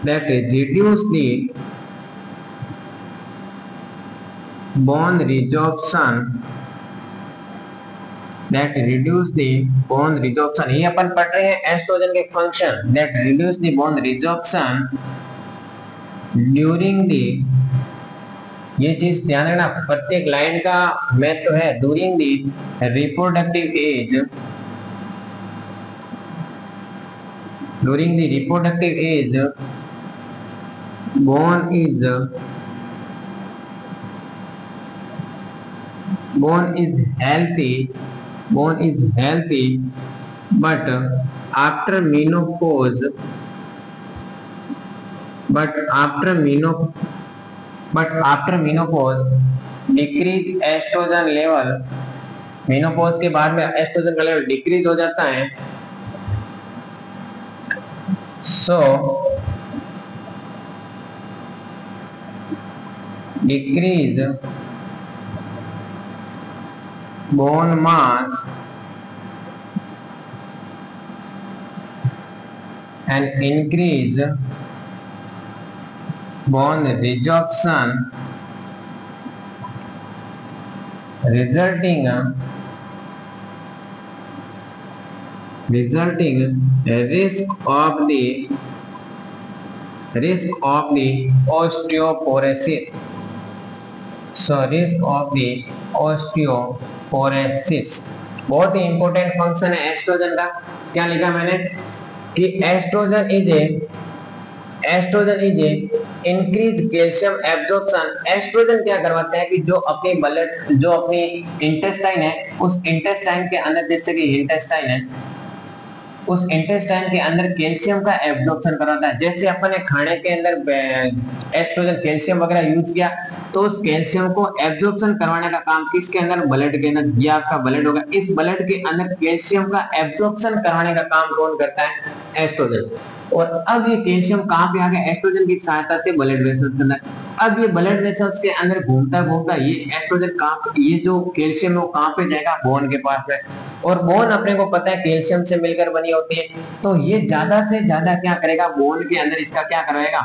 that reduce the bone resorption, ये अपन पढ़ रहे हैं एस्ट्रोजन के function, that reduce the bone resorption during the, ये चीज ध्यान रखना, प्रत्येक लाइन का महत्व है, during the reproductive age, during the reproductive age bone is healthy, but after menopause decrease estrogen level, menopause के बाद में एस्ट्रोजन का लेवल डिक्रीज हो जाता है। सो decrease bone mass and increase bone resorption, resulting risk of the osteoporosis. Risk of the osteoporosis. बहुत ही important function है एस्ट्रोजन का। क्या लिखा मैंने कि estrogen is a increase calcium absorption. Estrogen क्या करवाता है कि जो अपनी इंटेस्टाइन है, उस इंटेस्टाइन के अंदर, जैसे कि इंटेस्टाइन है, उस इंटेस्टाइन के अंदर कैल्शियम का एब्जॉर्प्शन कराता है। जैसे अपन ने खाने के अंदर एस्ट्रोजन कैल्शियम वगैरह यूज किया तो उस कैल्शियम को एब्जॉर्प्शन करवाने का काम किसके अंदर, ब्लड के अंदर, ये आपका ब्लड होगा, इस ब्लड के अंदर कैल्शियम का एब्जॉर्प्शन करवाने का काम कौन करता है, एस्ट्रोजन। और अब ये कैल्शियम कहाँ पे आ गया, एस्ट्रोजन की सहायता से ब्लड वेसल्स के अंदर। अब ये ब्लड वेसल्स के अंदर घूमता ये एस्ट्रोजन कहाँ, ये जो कैल्शियम है वो कहाँ पे जाएगा, बोन के पास में। और बोन अपने को पता है कैल्शियम से मिलकर बनी होती है, तो ये ज्यादा से ज्यादा क्या करेगा, बोन के अंदर इसका क्या करवाएगा,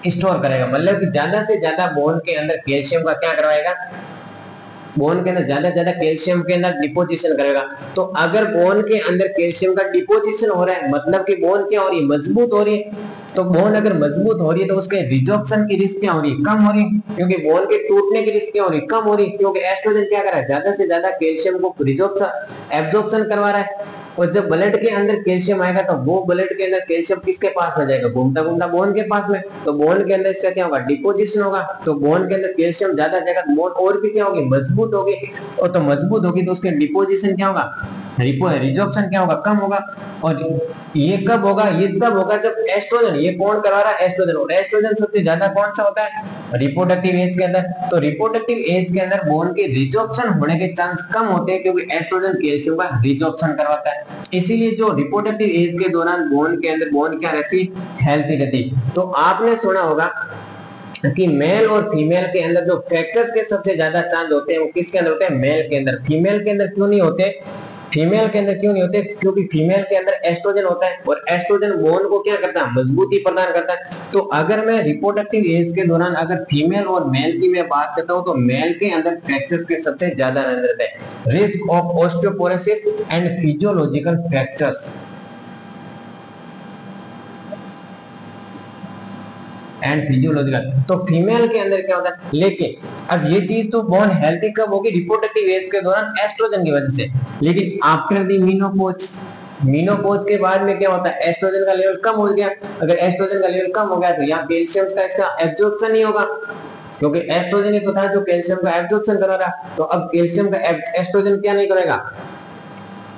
स्टोर करेगा। मतलब कि ज्यादा से ज्यादा बोन के अंदर कैल्शियम का क्या करवाएगा, बोन के अंदर ज्यादा कैल्शियम के अंदर डिपोजिशन करेगा। तो अगर बोन के अंदर कैल्शियम का डिपोजिशन हो रहा है मतलब कि बोन क्या हो रही है, मजबूत हो रही है। तो बोन अगर मजबूत हो रही है तो उसके रिजॉर्प्शन की रिस्क क्या हो रही है, कम हो रही है, क्योंकि बोन के टूटने की रिस्क क्या हो रही है, कम हो रही है, क्योंकि एस्ट्रोजन क्या कर रहा है, ज्यादा से ज्यादा कैल्शियम को रिजॉर्प्शन एब्जॉर्प्शन करवा रहा है। और जब ब्लड के अंदर कैल्शियम आएगा तो वो ब्लड के अंदर कैल्शियम किसके पास में जाएगा, घूमता घूमता बोन के पास में। तो बोन के अंदर इसका क्या होगा, डिपोजिशन होगा। तो बोन के अंदर कैल्शियम ज्यादा जाएगा तो बोन और भी क्या होगी, मजबूत होगी। और तो मजबूत होगी तो उसके डिपोजिशन क्या होगा, रिजॉर्प्शन क्या होगा, कम होगा। और ये कब होगा, ये तब होगा जब एस्ट्रोजन, ये कौन करवा रहा है, एस्ट्रोजन। और एस्ट्रोजन सबसे ज्यादा कौन सा होता है, रिप्रोडक्टिव एज के अंदर। तो रिप्रोडक्टिव एज के अंदर बोन के रिजॉर्प्शन होने के चांस कम होते हैं, क्योंकि एस्ट्रोजन कैल्शियम का रिजॉर्प्शन करवाता है। इसीलिए जो रिप्रोडक्टिव एज के दौरान बोन के अंदर बोन क्या रहती, हेल्थी रहती। तो आपने सुना होगा कि मेल और फीमेल के अंदर जो फ्रैक्चर्स के सबसे ज्यादा चांस होते हैं वो किसके अंदर होते हैं, मेल के अंदर। फीमेल के अंदर क्यों नहीं होते, फीमेल के अंदर क्यों नहीं होते, क्योंकि फीमेल के अंदर एस्ट्रोजन होता है और एस्ट्रोजन बोन को क्या करता है, मजबूती प्रदान करता है। तो अगर मैं रिप्रोडक्टिव एज के दौरान अगर फीमेल और मेल की मैं बात करता हूं तो मेल के अंदर फ्रैक्चर्स के सबसे ज्यादा रहते हैं, risk of osteoporosis and physiological fractures and physiological. तो फीमेल के अंदर क्या होता है, लेकिन अब ये चीज तो बोन हेल्थी कब होगी, रिप्रोडक्टिव एज के दौरान एस्ट्रोजन की वजह से। लेकिन आफ्टर द मीनोपॉज, मीनोपॉज के बाद में क्या होता है, एस्ट्रोजन का लेवल कम हो गया। अगर एस्ट्रोजन का लेवल कम हो गया तो यहाँ कैल्शियम का इसका एब्जॉर्प्शन नहीं होगा, क्योंकि एस्ट्रोजन ही तो था जो कैल्शियम का एब्जॉर्प्शन करा रहा। तो अब कैल्शियम का एस्ट्रोजन क्या नहीं करेगा,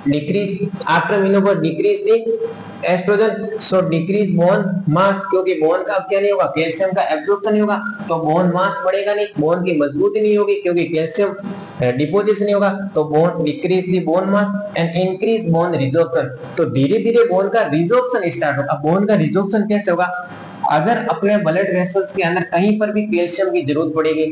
decrease after menopause, decrease the estrogen, so decrease bone mass, क्योंकि बोन का अब क्या नहीं होगा, कैल्शियम का एब्जॉर्प्शन नहीं होगा, तो बोन मास बढ़ेगा नहीं, बोन की मजबूती नहीं होगी, क्योंकि कैल्शियम डिपोजिशन नहीं होगा। तो bone decrease the bone mass and increase bone resorption. तो धीरे धीरे बोन का रिजॉर्प्शन स्टार्ट होगा। बोन का रिजॉर्प्शन कैसे होगा, अगर अपने ब्लड वेसल्स के अंदर कहीं पर भी कैल्शियम की जरूरत पड़ेगी,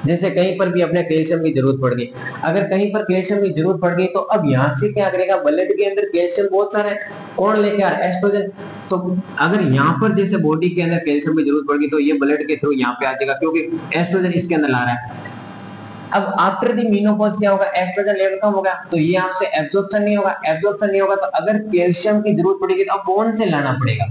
जैसे कहीं पर भी अपने कैल्शियम की जरूरत पड़ गई, अगर कहीं पर कैल्शियम की जरूरत पड़ गई तो अब यहाँ से क्या करेगा, ब्लड के अंदर कैल्शियम बहुत सारा है, कौन लेके आ रहा है, एस्ट्रोजन। तो अगर यहाँ पर जैसे बॉडी के अंदर कैल्शियम की जरूरत पड़ गई तो ये ब्लड के थ्रू यहाँ पे आ जाएगा, क्योंकि एस्ट्रोजन इसके अंदर ला रहा है। अब आफ्टर द मेनोपॉज क्या होगा, एस्ट्रोजन लेवल कम होगा तो ये आपसे एब्जॉर्प्शन नहीं होगा, एब्जॉर्प्शन नहीं होगा तो अगर कैल्शियम की जरूरत पड़ेगी तो अब बोन से लाना पड़ेगा,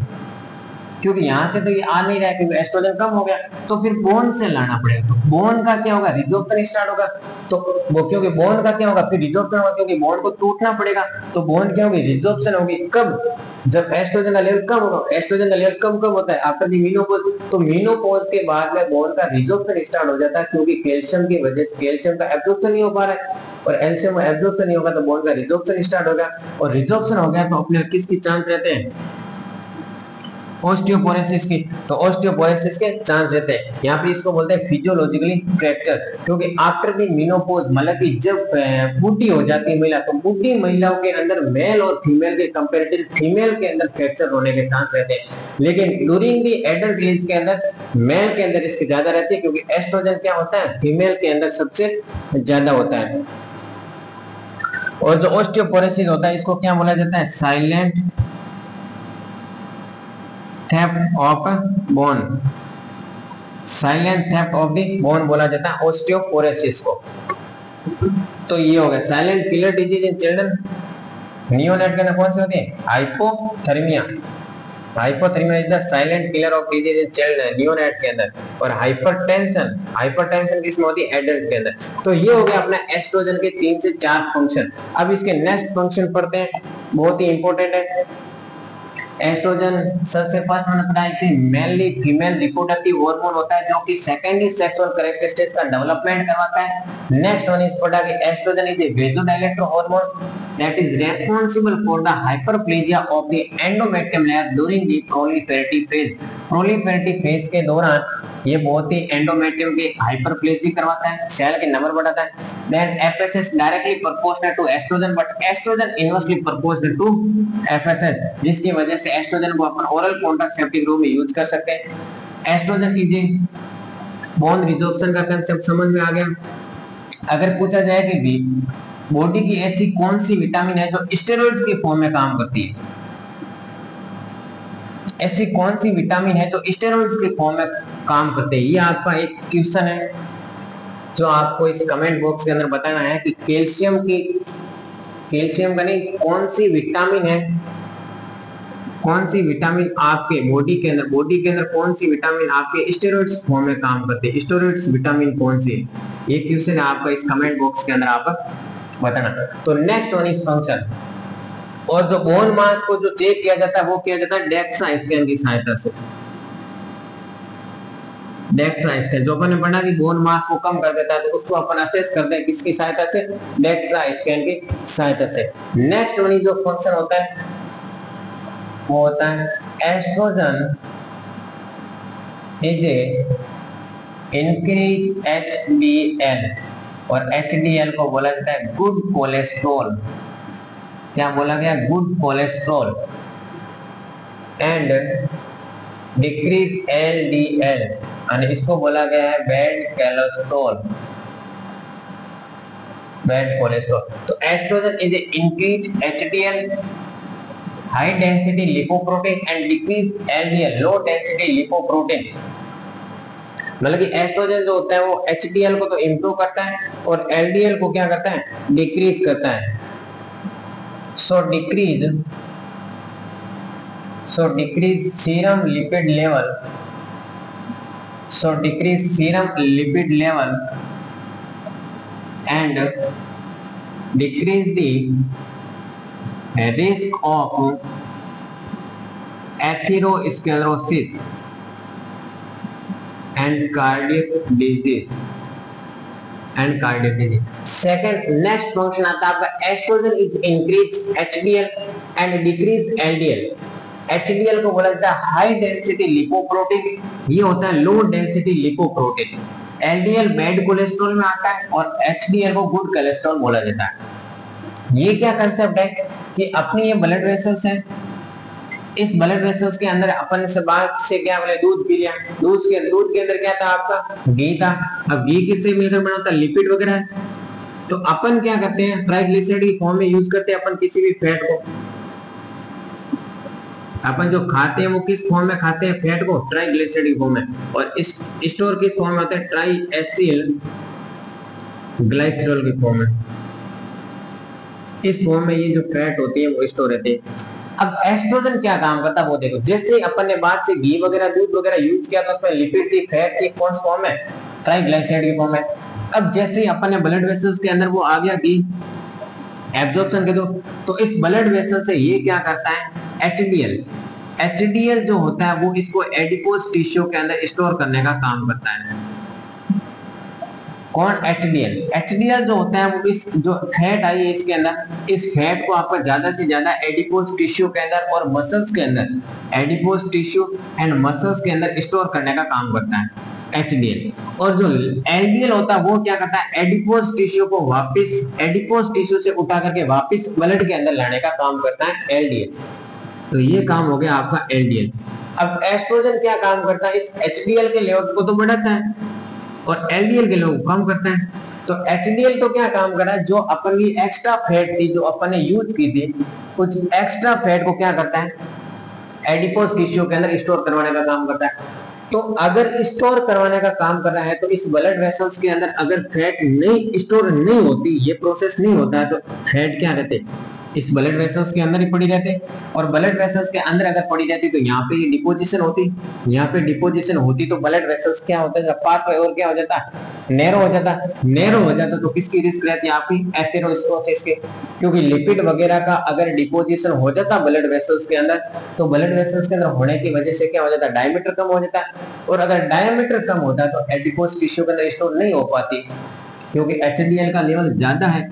क्योंकि यहाँ से तो ये आ नहीं रहा है, क्योंकि एस्ट्रोजन कम हो गया, तो फिर बोन से लाना पड़ेगा। तो बोन का क्या होगा, रिजॉर्प्शन स्टार्ट होगा। तो वो क्योंकि बोन का क्या होगा, फिर रिजॉर्प्शन होगा, क्योंकि बोन को टूटना पड़ेगा। तो बोन क्या होगी, रिजॉर्प्शन होगी। कब, जब एस्ट्रोजन का लेवल कम होगा। एस्ट्रोजन का लेवल कम कब होता है, आफ्टर द मेनोपॉज। तो मेनोपॉज के बाद में बोन का रिजॉर्प्शन स्टार्ट हो जाता है, क्योंकि कैल्शियम की वजह से कैल्शियम का एब्जॉर्प्शन नहीं हो पा रहा है, और कैल्शियम का एब्जॉर्प्शन नहीं होगा तो बोन का रिजॉर्प्शन स्टार्ट होगा। और रिजॉर्प्शन हो गया तो अपने किसकी चांस रहते हैं, ऑस्टियोपोरोसिस की। तो ऑस्टियोपोरोसिस के चांस रहते हैं। यहाँ पे इसको बोलते हैं फिजियोलॉजिकली फ्रैक्चर, क्योंकि आफ्टर द मेनोपॉज मतलब कि जब बूढ़ी हो जाती है महिला, तो बूढ़ी महिलाओं के अंदर मेल और फीमेल के कंपैरेटिव फीमेल के अंदर फ्रैक्चर होने के चांस रहते हैं। लेकिन ड्यूरिंग द एडल्ट एज के अंदर मेल के अंदर इसके ज्यादा रहती है, क्योंकि एस्ट्रोजन क्या होता है, फीमेल के अंदर सबसे ज्यादा होता है। और जो ऑस्टियोपोरोसिस होता है इसको क्या बोला जाता है, silent theft of bone, silent theft of the bone बोला जाता है ऑस्टियोपोरोसिस को। तो ये हो गया silent killer disease in children. Neonate के अंदर कौन सी होती है, hypothermia. Hypothermia is the silent killer of disease in children, neonate के अंदर। और हाइपरटेंशन, हाइपरटेंशन किसमें होती है, एडल्ट के अंदर। तो ये हो गया अपना एस्ट्रोजन के 3 से 4 फंक्शन। अब इसके नेक्स्ट फंक्शन पढ़ते हैं, बहुत ही इंपॉर्टेंट है। एस्ट्रोजन सबसे फर्स्ट मैंने पढ़ा है कि मेनली फीमेल रिप्रोडक्टिव हार्मोन होता है, जो कि सेकेंडरी सेक्सुअल कैरेक्टरिस्टिक्स का डेवलपमेंट करवाता है। नेक्स्ट वन इज पढ़ा कि estrogen is a vasodilator hormone that is responsible for the hyperplasia of the endometrium layer during the proliferative phase। proliferative phase के दौरान ये बहुत ही एंडोमेट्रियम की हाइपरप्लेजी करवाता है, सेल के नंबर बढ़ाता है। Then FSH directly proportional to estrogen, but estrogen inversely proportional to FSH, जिसकी वजह से एस्ट्रोजन को अपन ओरल कॉन्ट्रासेप्टिव रूप में यूज कर सकते हैं। Estrogen is a bone resorption का कांसेप्ट समझ में आ गया। अगर पूछा जाए कि बॉडी की ऐसी कौन सी विटामिन है जो स्टेरॉइड्स के फॉर्म में काम करती है, ऐसी कौन सी विटामिन है जो स्टेरॉइड्स के फॉर्म में काम करते हैं, ये आपका एक क्वेश्चन है। जो आपको इस कमेंट बॉक्स के अंदर बताना है कि कैल्शियम का नहीं, कौन सी विटामिन है, कौन सी विटामिन आपके बॉडी के अंदर कौन सी विटामिन आपके स्टेरॉइड्स फॉर्म में काम करते हैं, स्टेरॉइड्स विटामिन कौन सी है, ये क्वेश्चन है आपका इस कमेंट बॉक्स के अंदर आप बताना। तो नेक्स्ट वन इज फंक्शन। और जो बोन मास को जो चेक किया जाता है वो किया जाता है डेक्सा स्कैन की सहायता से। डेक्सा स्कैन जो अपन ने पढ़ा कि बोन मास को कम कर देता है, तो उसको अपन असेस करते हैं किसकी सहायता से, डेक्सा स्कैन की सहायता से। नेक्स्ट वन जो फंक्शन होता है वो होता है एस्ट्रोजन इज इंक्रीज एचडीएल, और एचडीएल को बोला जाता है गुड कोलेस्ट्रॉल। क्या बोला गया, good cholesterol, and decrease LDL, और इसको बोला गया है बैड कोलेस्ट्रॉल, बैड कोलेस्ट्रॉल। तो estrogen is increase HDL, high density lipoprotein, and decrease LDL, low density lipoprotein. मतलब कि एस्ट्रोजन जो होता है वो एचडीएल को तो इंप्रूव करता है और एलडीएल को क्या करता है, डिक्रीज करता है। So decrease serum lipid level, and decrease the risk of atherosclerosis and cardiac disease Second, next function आता है आपका estrogen is increase HDL and decrease LDL. HDL को बोला जाता है हाई डेंसिटी लिपोप्रोटीन, ये होता है लो density lipoprotein. LDL bad cholesterol में आता है और एचडीएल को गुड कोलेस्ट्रॉल बोला जाता है। ये क्या कंसेप्ट है कि अपनी ये ब्लड वेसल्स हैं, इस ब्लड वेसल्स के अंदर अपन से बात से क्या बोले, दूध पी लिया, दूध के अंदर क्या था आपका, घी था। अब घी किससे मिलकर बना होता है, लिपिड वगैरह है। तो अपन क्या करते हैं, ट्राइग्लिसराइड की फॉर्म में यूज करते हैं अपन किसी भी फैट को। अपन जो खाते हैं वो किस फॉर्म में खाते हैं, फैट को, ट्राइग्लिसराइड की फॉर्म में। और इस स्टोर किस फॉर्म में होता है, ट्राई एसिल ग्लाइसरॉल की फॉर्म में। इस फॉर्म में ये जो फैट होती है वो स्टोर रहती है। अब एस्ट्रोजन क्या काम करता है वो देखो, जैसे अपन ने बाहर से घी वगैरह दूध वगैरह यूज किया तो उसमें लिपिड थी, फैट थी, कौन सी फॉर्म है, ट्राइग्लिसराइड की फॉर्म है। अब जैसे अपन ने ब्लड वेसल्स के अंदर वो आ गया घी, एब्जॉर्प्शन के दो, तो इस ब्लड वेसल से ये क्या करता है, एचडीएल जो होता है वो इसको एडिपोज टिश्यू के अंदर स्टोर करने का काम करता है। कौन, एचडीएल जो होता है वो इस जो फैट आई है इसके अंदर, इस फैट को आपका ज्यादा से ज्यादा एडिपोज टिश्यू के अंदर और मसल्स के अंदर, एडिपोज टिश्यू एंड मसल्स के अंदर स्टोर करने का काम करता है एचडीएल। और जो एलडीएल होता है वो क्या करता है, एडिपोज टिश्यू को वापस एडिपोज टिश्यू से उठा करके वापस ब्लड के अंदर लाने का काम करता है एलडीएल। तो ये काम हो गया आपका एलडीएल। अब एस्ट्रोजन क्या काम करता है, इस एचडीएल के लेवल को तो बढ़ाता है और एलडीएल के लेवल को कम करता है। तो एचडीएल तो क्या काम कर रहा है, जो अपन की एक्स्ट्रा फैट थी जो अपन ने यूज की थी, कुछ एक्स्ट्रा फैट को क्या करता है, एडिपोज टिश्यू के अंदर स्टोर करवाने का काम करता है। तो अगर स्टोर करवाने का काम कर रहा है तो इस ब्लड वेसल्स के अंदर अगर फैट नहीं स्टोर नहीं होती, ये प्रोसेस नहीं होता है, तो फैट क्या रहते, इस ब्लड वेसल्स के अंदर ही पड़ी रहते। और ब्लड वेसल्स के अंदर अगर पड़ी रहती तो यहाँ पे डिपोजिशन होती, यहाँ पे डिपोजिशन होती तो ब्लड वेसल्स क्या होता है, पाथ और क्या हो जाता, नैरो हो जाता, तो किसकी रिस्क रहती है, आपकी एथेरोस्क्लेरोसिस की। क्योंकि लिपिड वगैरह का अगर डिपोजिशन हो जाता ब्लड वेसल्स के अंदर, तो ब्लड वेसल्स के अंदर होने की वजह से क्या हो जाता, डायमीटर कम हो जाता है। और अगर डायमीटर कम होता है तो एडिपोज टिश्यू के अंदर स्टोर नहीं हो पाती, क्योंकि एचडीएल का लेवल ज्यादा है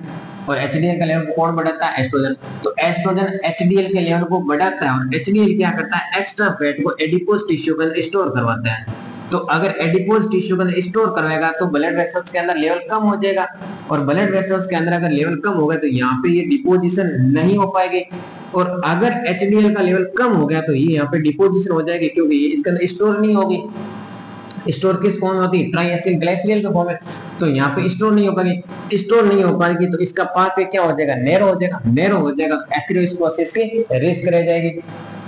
और एचडीएल का लेवल कौन बढ़ाता है, एस्ट्रोजन। तो एस्ट्रोजन एचडीएल के लेवल को बढ़ाता है और एचडीएल क्या करता है, एक्स्ट्रा फैट को एडिपोज टिश्यू के अंदर स्टोर करवाता है। तो अगर एडिपोज टिश्यू के अंदर स्टोर करवाएगा तो ब्लड वेसल्स के अंदर लेवल कम हो जाएगा, और ब्लड वेसल्स के अंदर अगर लेवल कम होगा तो यहाँ पे ये डिपोजिशन नहीं हो पाएगी। और अगर एचडीएल का लेवल कम हो गया तो ये यहाँ पे डिपोजिशन हो जाएगी, क्योंकि ये इसके अंदर स्टोर नहीं होगी। स्टोर किस फॉर्म में होती है, ट्राई एसिल ग्लाइसरील के फॉर्म में। तो यहाँ पे स्टोर नहीं हो पाएगी, स्टोर नहीं हो पाएगी तो इसका पाथवे क्या हो जाएगा, नैरो हो जाएगा, नैरो हो जाएगा, एथेरोस्क्लेरोसिस की रिस्क रह जाएगी।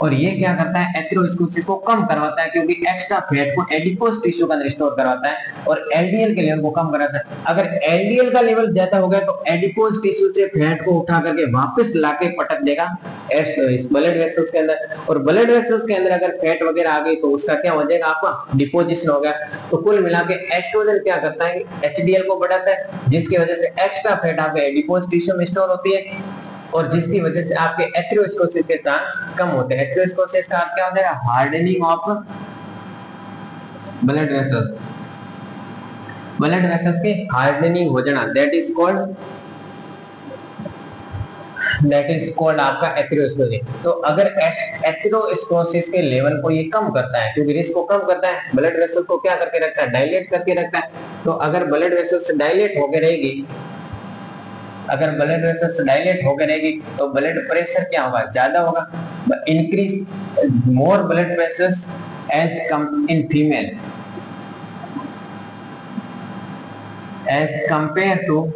और ये क्या करता है, एथेरोस्क्लेरोसिस को कम करवाता है, क्योंकि एक्स्ट्रा फैट को एडिपोज टिश्यू का अंदर स्टोर करवाता है और एलडीएल के लेवल को कम कराता है। अगर एलडीएल का लेवल ज्यादा हो गया तो एडिपोज टिश्यू से फैट को उठा करके वापस लाके पटक देगा इस ब्लड वेसल्स के अंदर, और ब्लड वेसल्स के अंदर अगर फैट वगैरह आ गई तो उसका क्या हो जाएगा, आपका डिपोजिशन हो गया। तो कुल मिला के एस्ट्रोजन क्या करता है, एचडीएल को बढ़ाता है, जिसकी वजह से एक्स्ट्रा फैट आपके एडिपोज टिश्यू में स्टोर होती है और जिसकी वजह से आपके एथेरोस्क्लेरोसिस के चांस कम होते हैं। एथेरोस्क्लेरोसिस का अर्थ क्या हो जाएगा, hardening of blood vessels, blood vessels के हार्डनिंग हो जाना, दैट इज कॉल्ड आपका एथेरोस्क्लेरोसिस। तो अगर एथेरोस्क्लेरोसिस के लेवल को ये कम करता है, क्योंकि रिस्क को कम करता है, ब्लड वेसल को क्या करके रखता है, डायलेट करके रखता है। तो अगर ब्लड वेसल्स डायलेट होकर रहेगी, अगर ब्लड वेसल्स डायलेट होकर रहेगी तो ब्लड प्रेशर क्या होगा, ज्यादा होगा, increase more blood vessels as कम in female as compare to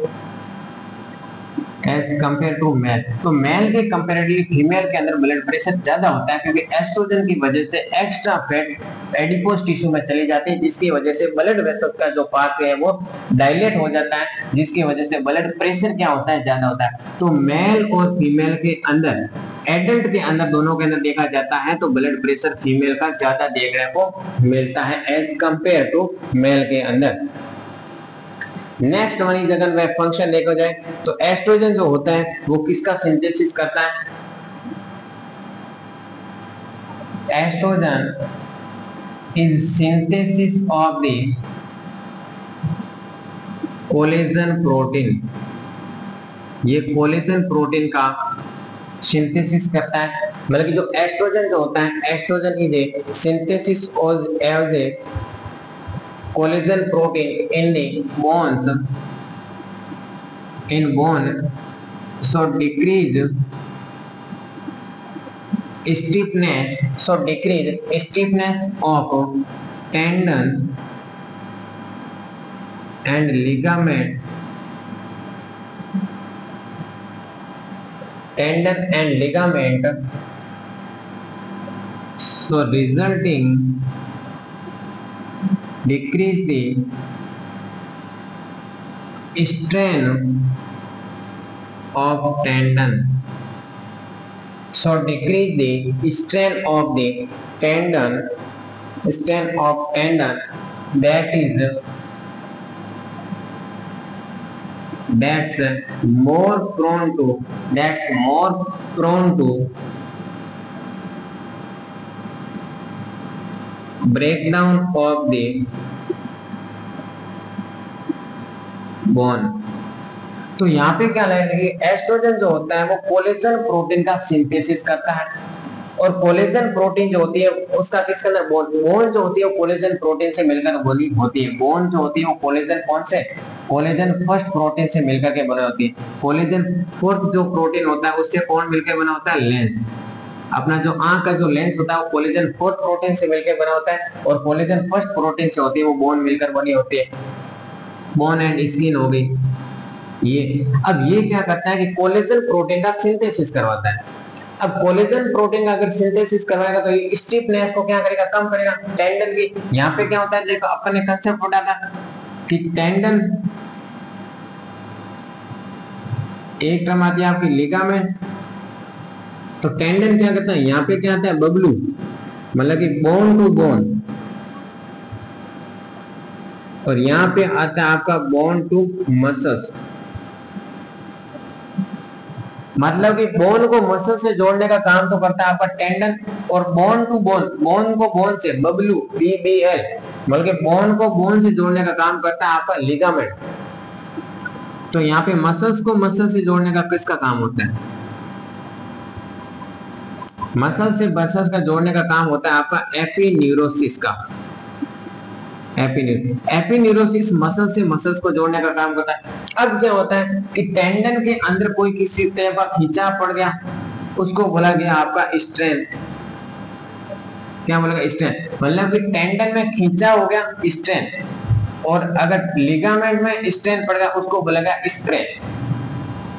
male. तो मेल के कंपैरेटिवली फीमेल के अंदर ब्लड प्रेशर ज्यादा होता है, क्योंकि एस्ट्रोजन की वजह से एक्स्ट्रा फैट एडिपोज टिश्यू में चली जाती है, जिसकी वजह से ब्लड वेसल्स का जो पाथवे है वो डायलेट हो जाता है, जिसकी वजह से ब्लड प्रेशर क्या होता है, ज्यादा होता है। तो मेल और फीमेल के अंदर, एडल्ट के अंदर, दोनों के अंदर देखा जाता है तो ब्लड प्रेशर फीमेल का ज्यादा देखने को मिलता है एज कंपेयर टू मेल के अंदर। नेक्स्ट वन इज, अगर वह फंक्शन देखा जाए तो एस्ट्रोजन जो होता है वो किसका सिंथेसिस करता है, estrogen is synthesis of the collagen protein, ये कोलेजन प्रोटीन का सिंथेसिस करता है। मतलब कि जो एस्ट्रोजन जो होता है, estrogen is a synthesis as a collagen protein in the bones, in bone, so decrease stiffness of tendon and ligament, so resulting decrease the strain of tendon, so decrease the strain of the tendon, that's more prone to breakdown of the bone। तो यहाँ पे क्या लगेगा, oestrogen जो होता है वो collagen protein का सिंथेसिस करता है, और कोलेजन प्रोटीन जो होती है उसका किसके अंदर, बोन जो होती है वो कोलेजन प्रोटीन से मिलकर बनी होती है। बोन जो होती है वो कोलेजन कौन से, कोलेजन फर्स्ट प्रोटीन से मिलकर के बनी होती है। कोलेजन फोर्थ जो प्रोटीन होता है उससे कौन मिलकर बना होता है, लेंस। अपना जो आंख का जो लेंस होता है वो कोलेजन फोर्थ प्रोटीन से मिलकर बना होता है, और कोलेजन फर्स्ट प्रोटीन से होती है वो बोन मिलकर बनी होती है। बोन एंड स्किन हो गई ये। अब ये क्या करता है कि कोलेजन प्रोटीन का सिंथेसिस करवाता है। अब कोलेजन प्रोटीन का अगर सिंथेसिस करवाएगा तो ये स्टिफनेस को क्या करेगा, कम करेगा, टेंडन की। यहाँ पे क्या होता है, देखो अपन ने कंसेप्ट उठा था कि टेंडन, एक टर्म आती है आपकी लिगामेंट। तो टेंडन क्या करता है, यहाँ पे क्या आता है, बबलू, मतलब कि बोन टू बोन, और यहाँ पे आता है आपका बोन टू मसल्स। मतलब कि बोन को मसल से जोड़ने का काम तो करता है आपका टेंडन, और बोन टू बोन, बोन को बोन से, बबलू, BBL, बल्कि बोन को बोन से जोड़ने का काम करता है आपका लिगामेंट। तो यहाँ पे मसल्स को मसल से जोड़ने का किसका काम होता है, मसल से मसल्स का जोड़ने का काम होता है आपका एपिन्यूरोसिस का। एपिन्यूरोसिस मसल से मसल्स को जोड़ने का काम करता है। अब क्या होता है कि टेंडन के अंदर कोई किसी तरह का खिंचाव पड़ गया, उसको बोला गया आपका स्ट्रेन। क्या बोलेगा स्ट्रेन, मतलब कि टेंडन में खींचा हो गया स्ट्रेन, और अगर लिगामेंट में स्ट्रेन पड़ गया उसको बोलेगा स्ट्रेन।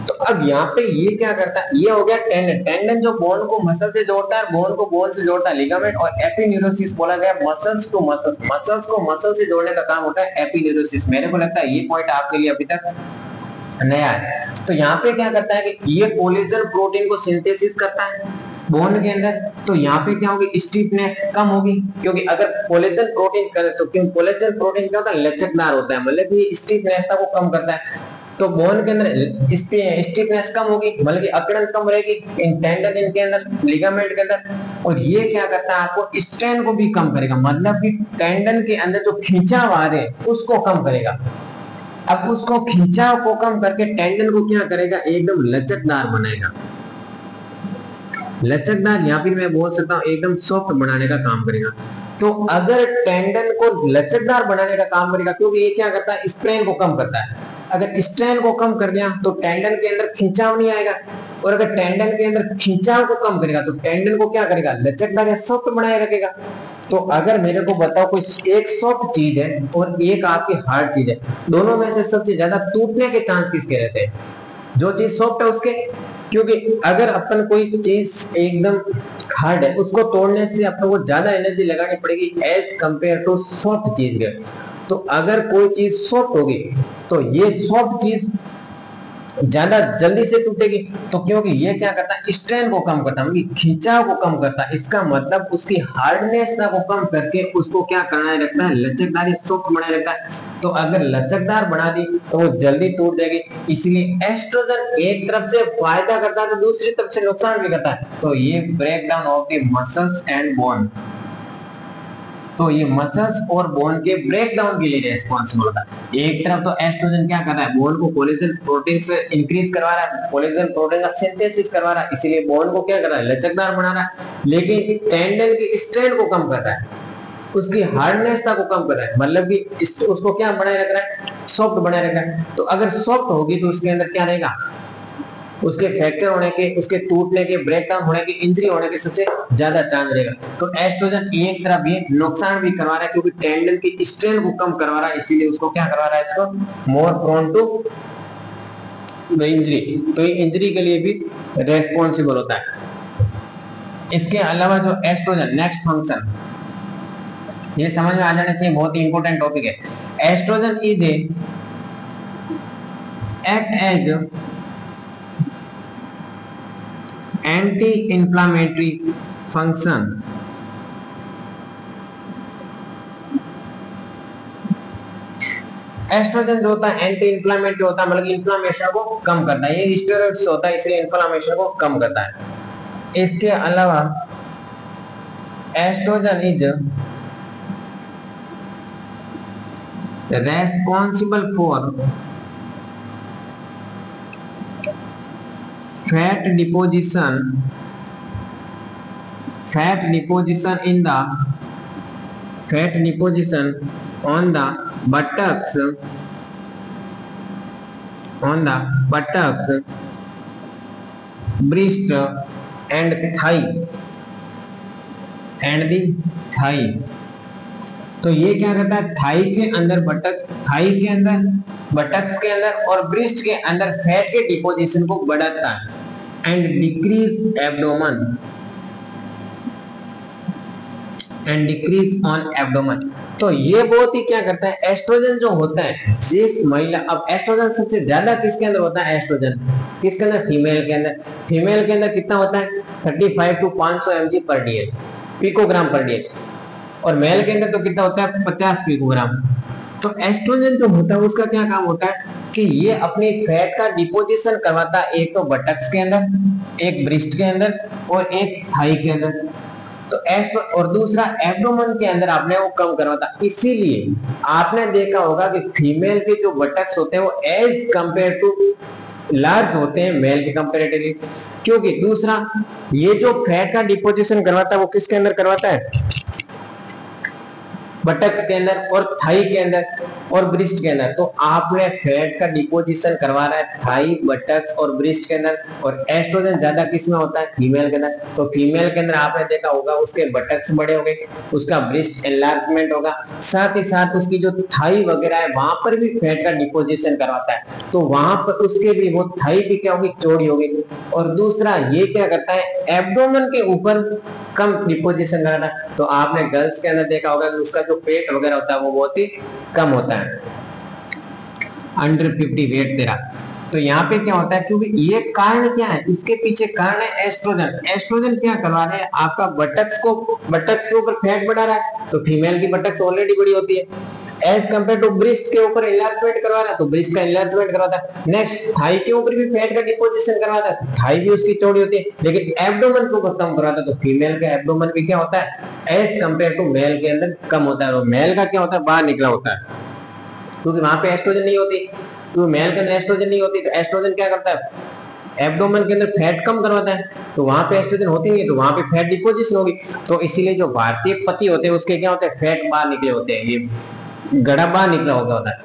तो अब यहाँ पे ये क्या करता है, ये हो गया टेंडन। टेंडन जो बोन को मसल से जोड़ता है, बोन को बोन से जोड़ता है लिगामेंट, और एपिन्यूरोसिस बोला गया मसल्स टू मसल्स, मसल्स को मसल से जोड़ने का काम होता है एपिन्यूरोसिस। मेरे को लगता है ये पॉइंट आपके लिए अभी तक नया है। तो यहाँ पे क्या करता है कि ये कोलेजन प्रोटीन को सिंथेसिस करता है बोन के अंदर, तो यहाँ पे क्या होगी, स्टिफनेस कम होगी, क्योंकि अगर कोलेजन प्रोटीन करे तो क्यों, कोलेजन प्रोटीन क्या होता है, लचकदार होता है, मतलब कि स्टिफनेस को कम करता है। तो बोन के अंदर स्टिफनेस कम होगी, मतलब कि अकड़न कम रहेगी इन टेंडन इनके अंदर, लिगामेंट के अंदर, और ये क्या करता है आपको स्ट्रेन को भी कम करेगा, मतलब कि टेंडन के अंदर जो खिंचाव आ रहे हैं उसको कम करेगा। अब उसको खिंचाव को कम करके टेंडन को क्या करेगा, एकदम लचकदार बनाएगा। लचकदार या फिर मैं बोल सकता हूँ एकदम सॉफ्ट बनाने का काम करेगा। तो अगर टेंडन को लचकदार बनाने का काम करेगा, क्योंकि ये क्या करता है, स्ट्रेन को कम करता है। अगर स्ट्रेन को कम कर दिया तो टेंडन के अंदर खिंचाव नहीं आएगा, और अगर टेंडन के अंदर खिंचाव को कम करेगा तो टेंडन को क्या करेगा, लचकदार या सॉफ्ट बनाए रखेगा। तो अगर मेरे को बताओ कोई एक सॉफ्ट चीज है और एक आपकी हार्ड चीज है, दोनों में से सबसे ज्यादा टूटने के चांस किसके रहते हैं, जो चीज सॉफ्ट है उसके। क्योंकि अगर अपन कोई चीज एकदम हार्ड है उसको तोड़ने से अपन को ज्यादा एनर्जी लगानी पड़ेगी एज कंपेयर टू सॉफ्ट चीज के। तो अगर कोई चीज सॉफ्ट होगी तो ये सॉफ्ट चीज ज्यादा जल्दी से टूटेगी, तो क्योंकि ये क्या करता है, स्ट्रेन को कम करता है, खिंचाव को कम करता है। इसका मतलब उसकी हार्डनेस को कम करके उसको क्या करना रखता है, लचकदार सॉफ्ट बनाए रखता है। तो अगर लचकदार बना दी तो वो जल्दी टूट जाएगी। इसलिए एस्ट्रोजन एक तरफ से फायदा करता है तो दूसरी तरफ से नुकसान भी करता है। तो ये break down of the muscles and bone, तो ये मसल्स और बोन के ब्रेक डाउन के लिए रेस्पॉन्सिबल होता है। एक तरफ तो एस्ट्रोजन क्या कर रहा है, बोन को कोलेजन प्रोटीन से इंक्रीज करवा रहा है, कोलेजन प्रोटीन का सिंथेसिस करवा रहा है, इसीलिए बोन को क्या कर रहा है, लचकदार बना रहा है। लेकिन टेंडन की स्ट्रेन को कम कर रहा है, उसकी हार्डनेस को कम कर रहा है, मतलब कि उसको क्या बनाए रख रहा है, सॉफ्ट बनाए रख रहा है। तो अगर सॉफ्ट होगी तो उसके अंदर क्या रहेगा, उसके फ्रैक्चर होने के, उसके टूटने के, ब्रेकडाउन होने के, इंजरी होने के सबसे ज्यादा चांस रहेगा। तो एस्ट्रोजन एक तरफ ये नुकसान भी करवा रहा है क्योंकि टेंडन की स्ट्रेन को कम करवा रहा है, इसीलिए उसको क्या करवा रहा है, इसको मोर प्रोन टू इंजरी, तो ये इंजरी के लिए भी रेस्पॉन्सिबल होता है। इसके अलावा जो एस्ट्रोजन नेक्स्ट फंक्शन, ये समझ में आ जाना चाहिए, बहुत ही इंपॉर्टेंट टॉपिक है। Estrogen is a act as anti-inflammatory function, estrogen जो होता है एंटी इंफ्लेमेटरी होता है, मतलब इंफ्लेमेशन को कम करता है। ये स्टेरॉइड्स होता है इसलिए इंफ्लेमेशन को कम करता है। इसके अलावा estrogen is responsible for fat deposition in the fat deposition on the buttocks, breast and the thigh। तो ये क्या करता है, थाई के अंदर बटक्स के अंदर और ब्रिस्ट के अंदर फैट के डिपोजिशन को बढ़ाता है एंड डिक्रीज ऑन एब्डोमेन। तो ये बहुत ही क्या करता है, एस्ट्रोजन जो होता है जिस महिला, अब एस्ट्रोजन सबसे ज्यादा किसके अंदर होता है, एस्ट्रोजन किसके अंदर, फीमेल के अंदर। फीमेल के अंदर कितना होता है, 35 to 500 mg पर डीएल, पिकोग्राम पर डीएल, और मेल के अंदर तो कितना होता है, 50 पिकोग्राम। तो एस्ट्रोजन जो होता है उसका क्या काम होता है कि ये अपनी फैट का डिपोजिशन करवाता है, एक तो बटक्स के अंदर, एक ब्रिस्ट के अंदर और एक थाई के अंदर। तो एस्ट्रो और दूसरा एब्डोमेन के अंदर आपने वो कम करवाता। इसीलिए आपने देखा होगा कि फीमेल के जो बटक्स होते हैं वो एज कंपेयर टू लार्ज होते हैं मेल के कंपेरेटिवली, क्योंकि दूसरा ये जो फैट का डिपोजिशन करवाता है वो किसके अंदर करवाता है, बटक्स के अंदर और थाई के अंदर और ब्रिस्ट के अंदर। तो आपने फैट का डिपोजिशन करवा रहा है थाई, बटक्स और ब्रिस्ट के अंदर, और एस्ट्रोजन ज्यादा किस में होता है? फीमेल के अंदर। तो फीमेल के अंदर आपने देखा होगा उसके बटक्स बड़े हो गए, उसका ब्रिस्ट एनलार्जमेंट होगा, साथ ही साथ उसकी जो थाई वगैरह है वहां पर भी फैट का डिपोजिशन करवाता है। तो वहां पर उसके भी वो थाई भी क्या होगी? चौड़ी होगी। और दूसरा ये क्या करता है? एब्डोमेन के ऊपर कम डिपोजिशन कराता है। तो आपने गर्ल्स के अंदर देखा होगा कि उसका जो पेट वगैरह होता है वो बहुत ही कम होता है, अंडर 50 वेट तेरा। तो यहाँ पे क्या होता है? क्योंकि ये कारण क्या है? इसके पीछे कारण है एस्ट्रोजन। एस्ट्रोजन क्या करवा रहा है? आपका बटक्स के ऊपर फैट बढ़ा रहा है। तो फीमेल की बटक्स ऑलरेडी बड़ी होती है, एज कंपेयर टू ब्रिस्ट के ऊपर एनलार्जमेंट करवा रहा है, तो ब्रिस्ट का एनलार्जमेंट करवाता है। नेक्स्ट थाई के ऊपर भी फैट का डिपोजिशन करवाता है, थाई भी उसकी चौड़ी होती है, लेकिन एब्डोमेन को कम करवाता है। तो फीमेल का एब्डोमेन भी क्या होता है? एज कंपेयर टू मेल के अंदर कम होता है, और मेल का क्या होता है? बाहर निकला होता है, क्योंकि वहां पे एस्ट्रोजन नहीं होती। तो मेल के अंदर एस्ट्रोजन नहीं होती, तो एस्ट्रोजन क्या करता है? एब्डोमेन के अंदर फैट कम करवाता है। तो वहां पे एस्ट्रोजन होती नहीं है, तो वहां पे फैट डिपोजिशन होगी। तो इसीलिए जो भारतीय पति होते हैं उसके क्या होते हैं? फैट बाहर निकले होते हैं, ये गड़ा बाहर निकला होता है।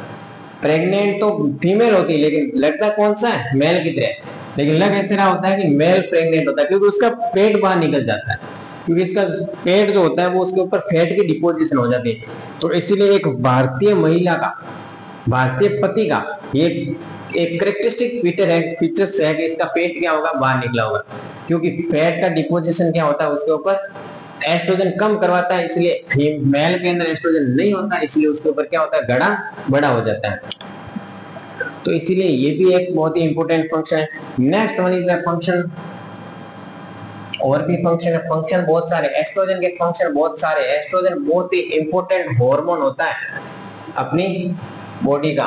प्रेग्नेंट तो फीमेल होती है, लेकिन लगता कौन सा है? मेल की तरह, लेकिन लग ऐसे रहा होता है कि मेल प्रेग्नेंट होता है, क्योंकि उसका पेट बाहर निकल जाता है, क्योंकि इसका पेट जो होता है वो उसके ऊपर फैट की डिपोजिशन हो जाती है। तो इसीलिए एक भारतीय महिला का, भारतीय पति का ये एक करेक्टरिस्टिक फीचर्स है कि इसका पेट क्या होगा? बाहर निकला होगा, क्योंकि फैट का डिपोजिशन क्या होता है? उसके ऊपर एस्ट्रोजन कम करवाता है, इसलिए मेल के अंदर एस्ट्रोजन नहीं होता, इसलिए उसके ऊपर क्या होता है? गड़ा बड़ा हो जाता है। तो इसीलिए ये भी एक बहुत ही इंपॉर्टेंट फंक्शन है। Next one is the function. और भी फंक्शन है, फंक्शन बहुत सारे, एस्ट्रोजन के फंक्शन बहुत सारे। एस्ट्रोजन बहुत ही इंपॉर्टेंट हार्मोन होता है अपनी बॉडी का,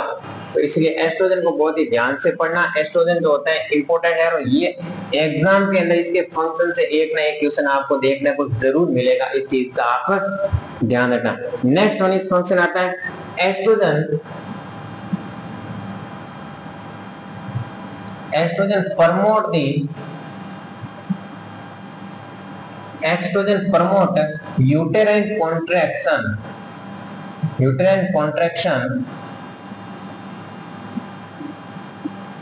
तो इसलिए एस्ट्रोजन को बहुत ही ध्यान से पढ़ना। एस्ट्रोजन जो होता है इंपॉर्टेंट है, और ये एग्जाम के अंदर इसके फंक्शन से एक ना एक क्वेश्चन आपको देखने को जरूर मिलेगा, इस चीज का आप ध्यान रखना। नेक्स्ट वन इस फंक्शन आता है estrogen. Estrogen promote uterine contraction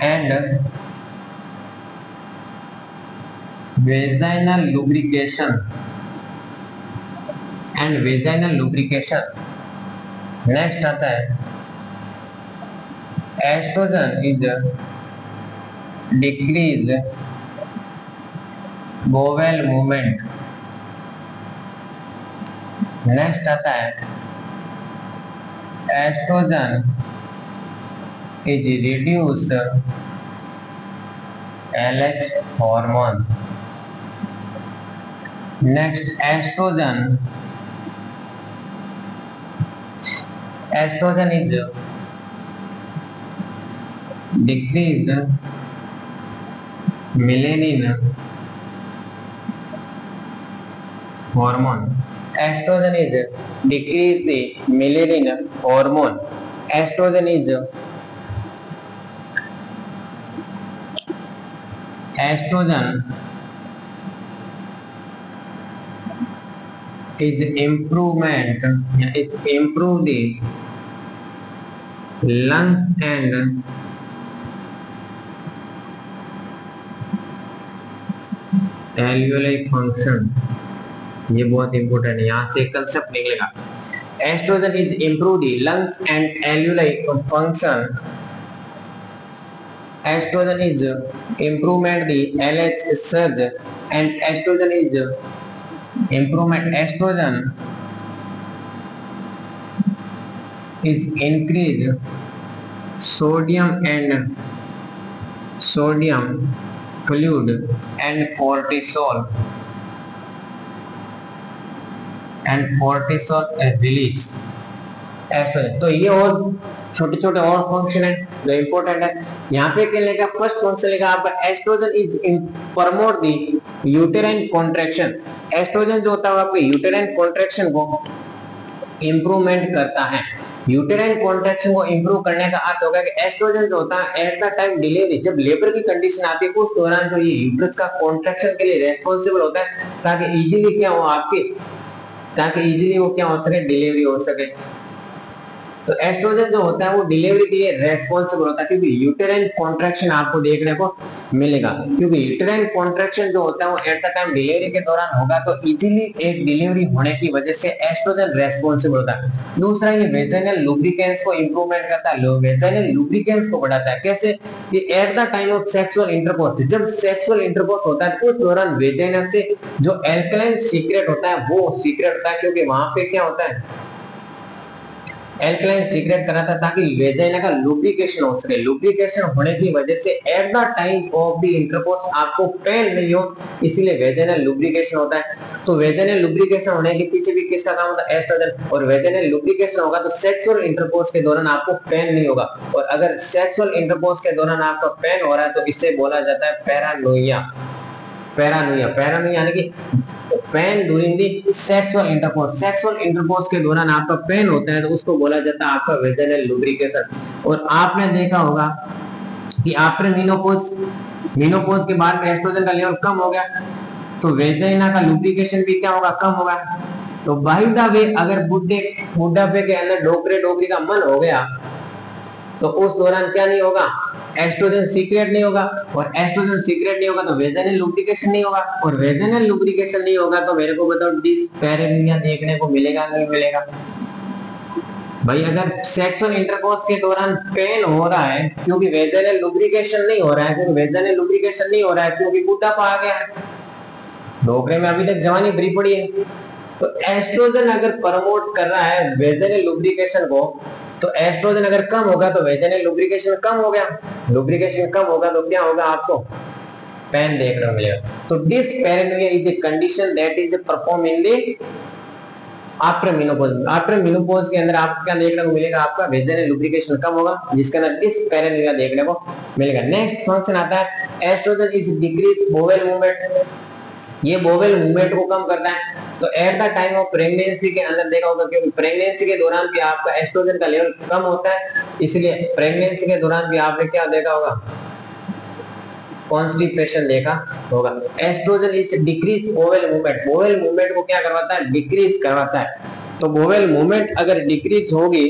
and vaginal lubrication next आता है estrogen is decrease bowel movement. Next आता है estrogen is reduce LH hormone. Next, estrogen is decrease melanin hormone. Estrogen is decrease the melanin hormone. Estrogen is improve the lungs and alveoli function। ये बहुत important है, यहाँ से concept निकलेगा। Estrogen is improve the lungs and alveoli function। Estrogen is improvement the LH surge and estrogen is improvement. Estrogen is increase sodium fluid and cortisol release। Estrogen. तो ये और छोटे छोटे और फंक्शन है जो इंपॉर्टेंट है। यहाँ पे क्या लेगा? फर्स्ट फंक्शन लेगा आपका estrogen is promote the uterine contraction. Estrogen जो होता है आपके यूटेराइन कॉन्ट्रैक्शन को इंप्रूवमेंट करता है। यूटेराइन कॉन्ट्रैक्शन को इंप्रूव करने का अर्थ होगा कि एस्ट्रोजन जो होता है एट द टाइम डिलीवरी, जब लेबर की कंडीशन आती है उस दौरान जो ये यूट्रस का कॉन्ट्रैक्शन के लिए रेस्पॉन्सिबल होता है, ताकि इजीली क्या हो आपकी ताकि इजीली वो क्या हो सके, डिलीवरी हो सके। तो एस्ट्रोजन जो होता है वो डिलीवरी के लिए रेस्पॉन्सिबल होता है, क्योंकि यूटेराइन कॉन्ट्रैक्शन आपको देखने को मिलेगा, क्योंकि यूटेराइन कॉन्ट्रैक्शन जो होता है वो एट द टाइम डिलीवरी के दौरान होगा, तो इजीली एक डिलीवरी होने की वजह से एस्ट्रोजन रेस्पॉन्सिबल होता है। दूसरा, ये वेजाइनल लुब्रिकेंस को इंप्रूवमेंट करता है, वेजाइनल लुब्रिकेंस को बढ़ाता है। कैसे? कि eight the time of sexual intercourse, जब सेक्सुअल इंटरकोर्स होता है उस दौरान वेजाइना से जो एल्कलाइन सीक्रेट होता है वो सीक्रेट होता है, क्योंकि वहां पे क्या होता है, एल्कलाइन सीक्रेट कराता है ताकि वेजाइना का लुब्रिकेशन हो सके। लुब्रिकेशन होने की वजह से eight the time of the intercourse आपको पेन नहीं हो, इसीलिए वेजाइनल लुब्रिकेशन होता है। तो वेजाइनल लुब्रिकेशन होने के पीछे भी किसका काम होता है, एस्ट्रोजन। और वेजाइनल लुब्रिकेशन होगा तो सेक्सुअल इंटरकोर्स के दौरान आपको पेन नहीं होगा, और अगर सेक्सुअल इंटरकोर्स के दौरान आपका पेन हो रहा है तो इसे बोला जाता है पैरानोइया। पैरानोइया, पैरानोइया यानी कि pen during the sexual intercourse, sexual intercourse के दौरान आपका पेन होता है तो उसको बोला जाता है आपका वेजाइनल लुब्रिकेशन। और आपने देखा होगा कि आफ्टर मेनोपॉज, मेनोपॉज के बाद में एस्ट्रोजन का लेवल कम हो गया तो वेजाइना का लुब्रिकेशन भी क्या होगा, कम होगा। तो बाय द वे अगर बुढ़ापे के अंदर डोकरे डोकरी का मन हो गया तो उस दौरान क्या नहीं होगा, एस्ट्रोजन सीक्रेट नहीं होगा, और एस्ट्रोजन सीक्रेट नहीं होगा तो वेजाइनल लुब्रिकेशन नहीं होगा, और वेजाइनल लुब्रिकेशन नहीं होगा तो मेरे को बताओ डिस्पैरेनिया देखने को मिलेगा नहीं मिलेगा? भाई अगर सेक्सुअल इंटरकोर्स के दौरान पेन हो रहा है क्योंकि वेजाइनल लुब्रिकेशन नहीं हो रहा है, क्योंकि वेजाइनल लुब्रिकेशन नहीं हो रहा है क्योंकि बुढ़ापा आ गया है, डोकरे में अभी तक जवानी भरी पड़ी है, तो एस्ट्रोजन अगर प्रमोट कर रहा है वेजाइनल लुब्रिकेशन को, तो एस्ट्रोजन अगर कम होगा तो वेजाइनल लुब्रिकेशन कम हो गया, लुब्रिकेशन कम होगा तो क्या होगा, आपको पेन देखने को मिलेगा। तो dyspareunia is a condition that is perform in the after menopause. After menopause के अंदर आपको क्या देखने को मिलेगा, आपका वेजाइनल लुब्रिकेशन कम होगा, जिसके अंदर डिस्पैरेनोइया देखने को मिलेगा। नेक्स्ट फंक्शन आता है estrogen is decrease bowel movement, ये बोवेल मूवमेंट को कम करता है। तो at the time of pregnancy के अंदर देखा होगा, क्योंकि प्रेगनेंसी के दौरान भी आपका एस्ट्रोजन का लेवल कम होता है, इसलिए प्रेगनेंसी के दौरान भी आपने क्या देखा होगा, कॉन्स्टिपेशन देखा होगा। Estrogen is decrease bowel movement, bowel movement को क्या करवाता है, डिक्रीज करवाता है। तो बोवेल मूवमेंट अगर डिक्रीज होगी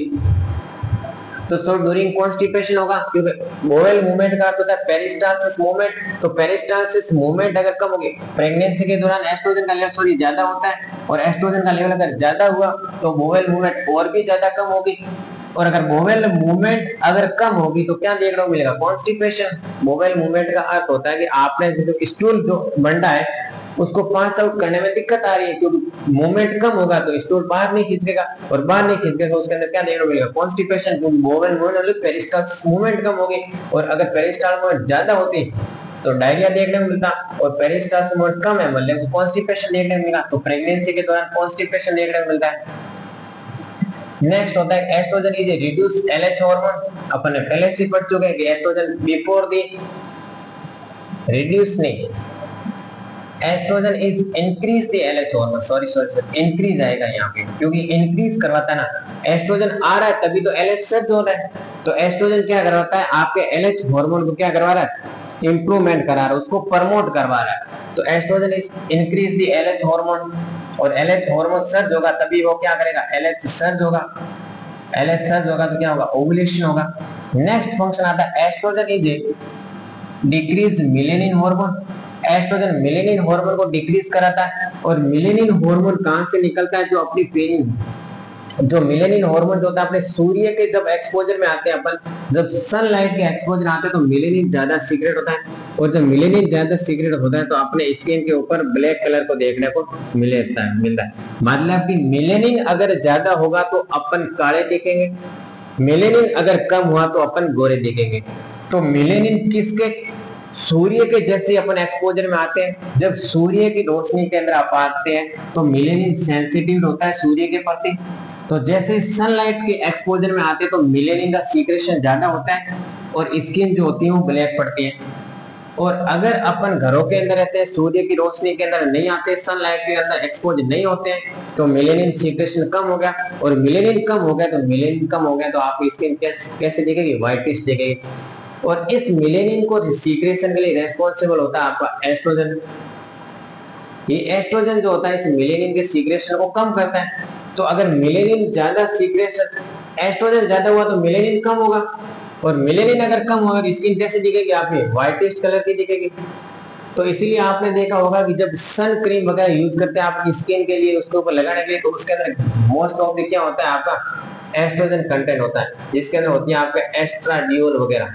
तो सो ड्यूरिंग कॉन्स्टिपेशन होगा, क्योंकि बोवेल मूवमेंट का अर्थ होता है पेरिस्टालसिस मूवमेंट, तो पेरिस्टालसिस मूवमेंट अगर कम होगी, प्रेगनेंसी के दौरान एस्ट्रोजन का लेवल थोड़ी ज्यादा होता है, और एस्ट्रोजन का लेवल अगर ज्यादा हुआ तो बोवेल मूवमेंट और भी ज्यादा कम होगी, और अगर बोवेल मूवमेंट अगर कम होगी तो क्या देखने को मिलेगा, कॉन्स्टिपेशन। बोवेल मूवमेंट का अर्थ होता है कि आपने जो स्टूल जो बंडा है उसको पास आउट करने में दिक्कत आ रही है, क्योंकि मूवमेंट कम होगा तो स्टूल बाहर नहीं खींचेगा, और बाहर नहीं खींचेगा उसके अंदर क्या देखने को मिलेगा, कॉन्स्टिपेशन। क्योंकि बोवेल मूवमेंट पेरिस्टालसिस मूवमेंट कम होगी, और अगर पेरिस्टाल मूवमेंट ज्यादा होती तो डायरिया देखने को मिलता, और पेरिस्टालसिस मूवमेंट कम है मतलब कॉन्स्टिपेशन देखने को मिला, तो प्रेगनेंसी के दौरान कॉन्स्टिपेशन देखने को मिलता है। नेक्स्ट होता है estrogen is a reduce LH hormone, अपन ने पहले से पढ़ चुके हैं कि एस्ट्रोजन बिफोर द रिड्यूस नहीं, estrogen is increase the LH hormone, sorry increase आएगा यहाँ पे, क्योंकि इंक्रीज करवाता है ना, एस्ट्रोजन आ रहा है तभी तो एलएच सर्ज हो रहा है, तो एस्ट्रोजन क्या करवाता है, आपके एलएच हार्मोन को क्या करवा रहा है, इंप्रूवमेंट करा रहा है, उसको प्रमोट करवा रहा है। तो estrogen is increase the LH hormone, और एलएच हार्मोन सर्ज होगा तभी वो क्या करेगा, एलएच सर्ज होगा, एलएच सर्ज होगा तो क्या होगा, ओव्यूलेशन होगा। नेक्स्ट फंक्शन आता है estrogen is a decrease melanin hormone, estrogen melanin hormone को डिक्रीज कराता है, और मेलेनिन हार्मोन कहां से निकलता है, जो अपनी पेनिन, जो मेलेनिन हार्मोन जो होता है अपने सूर्य के जब एक्सपोजर में आते हैं अपन, जब सनलाइट के एक्सपोजर आते हैं तो मेलेनिन ज्यादा सीक्रेट होता है, और जब मेलेनिन ज्यादा सीक्रेट होता है तो अपने स्किन के ऊपर ब्लैक कलर को देखने को मिलता है। मतलब कि मेलेनिन अगर ज्यादा होगा तो अपन काले दिखेंगे, मेलेनिन अगर कम हुआ तो अपन गोरे दिखेंगे। तो मेलेनिन किसके, सूर्य के जैसे अपन एक्सपोजर में आते हैं, जब सूर्य की रोशनी के अंदर आप आते हैं तो मेलेनिन सेंसिटिव होता है सूर्य के प्रति, तो जैसे सनलाइट के एक्सपोजर में आते हैं तो मेलेनिन का सीक्रेशन ज्यादा होता है, और स्किन जो होती है वो ब्लैक पड़ती है। और अगर अपन घरों के अंदर रहते हैं, सूर्य की रोशनी के अंदर नहीं आते, सनलाइट के अंदर एक्सपोज नहीं होते हैं, तो मेलेनिन सीक्रेशन कम हो गया, और मेलेनिन कम हो गया तो मेलेनिन कम हो गया तो आपकी स्किन कैसे दिखेगी, व्हाइटिश दिखेगी। और इस मेलेनिन को सीक्रेशन के लिए रेस्पॉन्सिबल होता है आपका एस्ट्रोजन। ये एस्ट्रोजन जो होता है इस मेलेनिन के सीक्रेशन को कम करता है। तो अगर मेलेनिन ज्यादा सीक्रेशन, एस्ट्रोजन ज्यादा हुआ तो मेलेनिन कम होगा, और मेलेनिन अगर कम होगा तो स्किन कैसे दिखेगी, आपकी व्हाइटिश कलर की दिखेगी। तो इसीलिए आपने देखा होगा कि जब सन क्रीम वगैरह यूज करते हैं आप स्किन के लिए, उसके ऊपर लगाने के लिए, तो उसके अंदर मोस्ट ऑफ क्या होता है, आपका एस्ट्रोजन कंटेंट होता है, जिसके अंदर होती है आपका एस्ट्राडियोल वगैरह।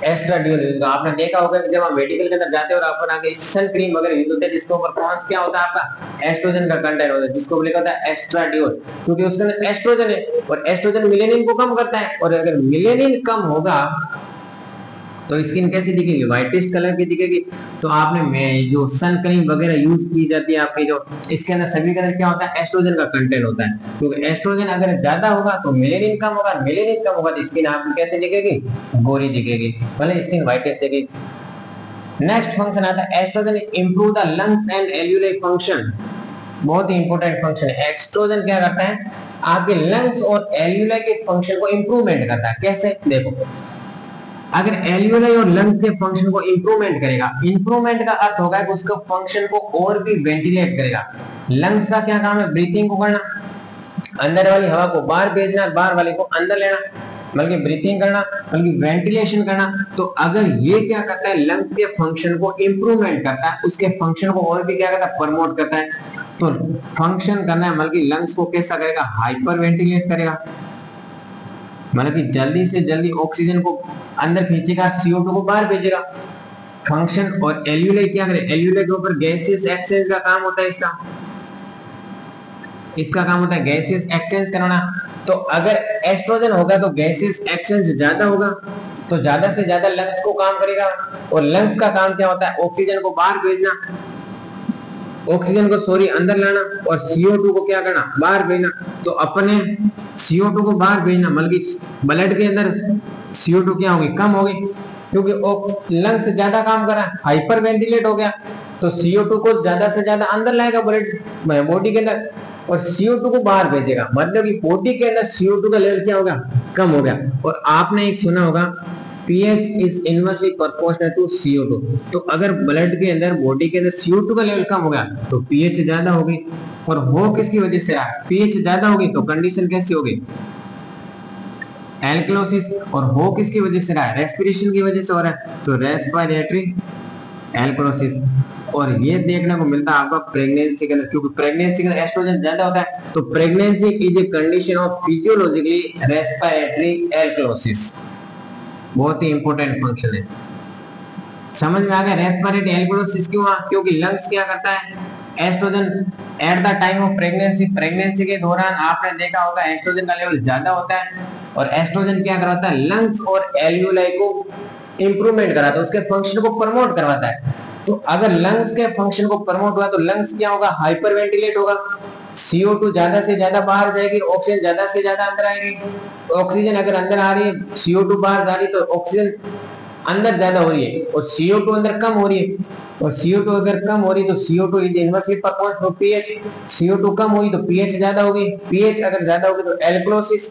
एस्ट्राडियोल तो आपने देखा होगा कि जब आप मेडिकल के अंदर जाते हैं और अपन आगे सन क्रीम वगैरह यूज होते हैं जिसके ऊपर कौन क्या होता है, आपका एस्ट्रोजन का कंटेंट होता है, जिसको लिखा होता है एस्ट्राडियोल, क्योंकि उसके अंदर एस्ट्रोजन है और एस्ट्रोजन मिलेनिन को कम करता है। और अगर मिलेनिन कम होगा तो स्किन कैसी दिखेगी, व्हाइटिश कलर की दिखेगी। तो आपने जो सन क्रीम वगैरह यूज की जाती है आपकी, जो इसके अंदर सभी के अंदर क्या होता है, एस्ट्रोजन का कंटेंट होता है, क्योंकि एस्ट्रोजन अगर ज्यादा होगा तो मेलेनिन कम होगा, मेलेनिन कम होगा तो स्किन आपकी कैसे दिखेगी, गोरी दिखेगी, भले स्किन व्हाइटिश दिखेगी। नेक्स्ट फंक्शन आता है estrogen improve the lungs and alveoli function. बहुत ही इंपॉर्टेंट फंक्शन है। एस्ट्रोजन क्या करता है, आपके लंग्स और एल्यूलाई के फंक्शन को इंप्रूवमेंट करता है। कैसे, देखो अगर एल्यूलाई और लंग के फंक्शन को इंप्रूवमेंट करेगा, इंप्रूवमेंट का अर्थ होगा कि उसका फंक्शन को और भी वेंटिलेट करेगा। लंग्स का क्या काम है, ब्रीथिंग को करना, अंदर वाली हवा को बाहर भेजना, बाहर वाले को अंदर लेना, बल्कि ब्रीथिंग करना, बल्कि वेंटिलेशन करना। तो अगर ये क्या करता है, लंग्स के फंक्शन को इंप्रूवमेंट करता है, उसके फंक्शन को और भी क्या करता है, प्रमोट करता है। तो फंक्शन करना है, बल्कि लंग्स को कैसा करेगा, हाइपर वेंटिलेट करेगा, मतलब कि जल्दी से जल्दी ऑक्सीजन को अंदर खींचेगा, CO2 को बाहर भेजेगा। फंक्शन और एल्यूलाई क्या करे, एल्यूलाई के ऊपर गैसियस एक्सचेंज का काम होता है, इसका काम होता है गैसियस एक्सचेंज कराना। तो अगर एस्ट्रोजन होगा तो गैसियस एक्सचेंज ज्यादा होगा, तो ज्यादा से ज्यादा लंग्स को काम करेगा, और लंग्स का काम क्या होता है, ऑक्सीजन को बाहर भेजना, ऑक्सीजन को अंदर लाना, और CO2 को क्या करना, बाहर भेजना। तो अपने CO2 को बाहर भेजना, बल्कि ब्लड के अंदर CO2 क्या होगी, कम होगी, क्योंकि लंग्स ज्यादा काम कर रहा है, हाइपर वेंटिलेट हो गया। तो CO2 को ज्यादा से ज्यादा अंदर लाएगा ब्लड बॉडी के अंदर, और CO2 को बाहर भेजेगा, मतलब कि बॉडी के अंदर CO2 का लेवल क्या होगा, कम हो गया। और आपने एक सुना होगा pH is inversely proportional to CO2। तो अगर ब्लड के अंदर, बॉडी के अंदर CO2 का लेवल कम हो गया तो pH ज्यादा होगी, और हो किसकी वजह से रहा है, pH ज्यादा होगी तो कंडीशन कैसी होगी, एल्कलोसिस। और हो किसकी वजह से रहा है, रेस्पिरेशन की वजह से हो रहा है, तो रेस्पिरेटरी एल्कलोसिस। और ये देखने को मिलता है आपका प्रेगनेंसी के अंदर, क्योंकि प्रेगनेंसी के अंदर एस्ट्रोजन ज्यादा होता है। तो pregnancy is a condition of physiologically respiratory alkalosis. बहुत ही इंपॉर्टेंट फंक्शन है, समझ में आ गया। रेस्पिरेटरी एल्कलोसिस क्यों, क्योंकि लंग्स क्या करता है, estrogen at the time of pregnancy, pregnancy के दौरान आपने देखा होगा एस्ट्रोजन का लेवल ज्यादा होता है, और एस्ट्रोजन क्या करवाता है, लंग्स और एल्यूलाई को इंप्रूवमेंट कराता है, उसके फंक्शन को प्रमोट करवाता है। तो अगर लंग्स के फंक्शन को प्रमोट हुआ तो लंग्स क्या होगा, हाइपर वेंटिलेट होगा, CO2 ज्यादा से ज्यादा बाहर जाएगी, ऑक्सीजन ज्यादा से ज्यादा अंदर आएगी। ऑक्सीजन अगर अंदर आ रही है, CO2 बाहर जा रही है, तो ऑक्सीजन अंदर ज्यादा हो रही है और CO2 अंदर कम हो रही है, और CO2 अगर कम हो रही है तो CO2 is inversely proportional to pH। CO2 कम हुई तो pH ज्यादा होगी, pH अगर ज्यादा होगी तो एल्कलोसिस।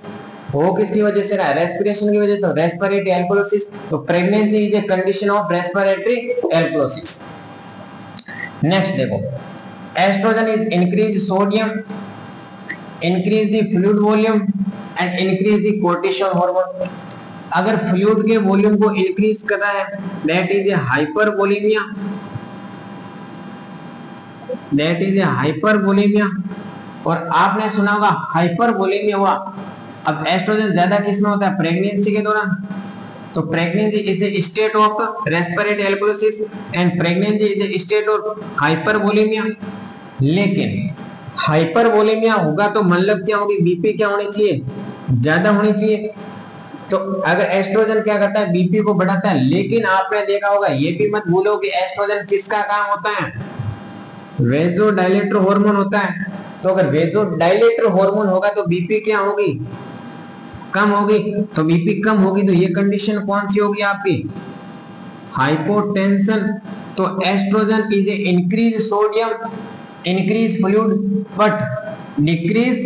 हो किसकी वजह से रहा है, रेस्पिरेशन की वजह, तो रेस्पिरेटरी एल्कलोसिस। तो pregnancy is a condition of respiratory alkalosis. Next देखो, estrogen is increase sodium, increase the fluid volume and increase the cortisol hormone. अगर फ्लूइड के वॉल्यूम को इंक्रीज कर रहा है, that is a hypervolemia, that is a hypervolemia. और आपने सुना होगा हाइपरवोलेमिया हुआ, अब एस्ट्रोजन ज्यादा किसमें होता है, प्रेगनेंसी के दौरान। तो pregnancy is a state of respiratory alkalosis and pregnancy is a state of hypervolaemia. लेकिन हाइपरवोलेमिया होगा तो मतलब क्या होगी, बीपी क्या होनी चाहिए, ज्यादा होनी चाहिए। तो अगर एस्ट्रोजन क्या करता है, बीपी को बढ़ाता है। लेकिन आपने देखा होगा, ये भी मत भूलो कि एस्ट्रोजन किसका काम होता है, वेसोडाइलेटर हार्मोन होता है। तो अगर वेसोडाइलेटर हार्मोन होगा तो बीपी क्या होगी, कम होगी। तो बीपी कम होगी तो ये कंडीशन कौन सी होगी आपकी, हाइपोटेंशन। तो estrogen is a increase sodium, increase fluid but decrease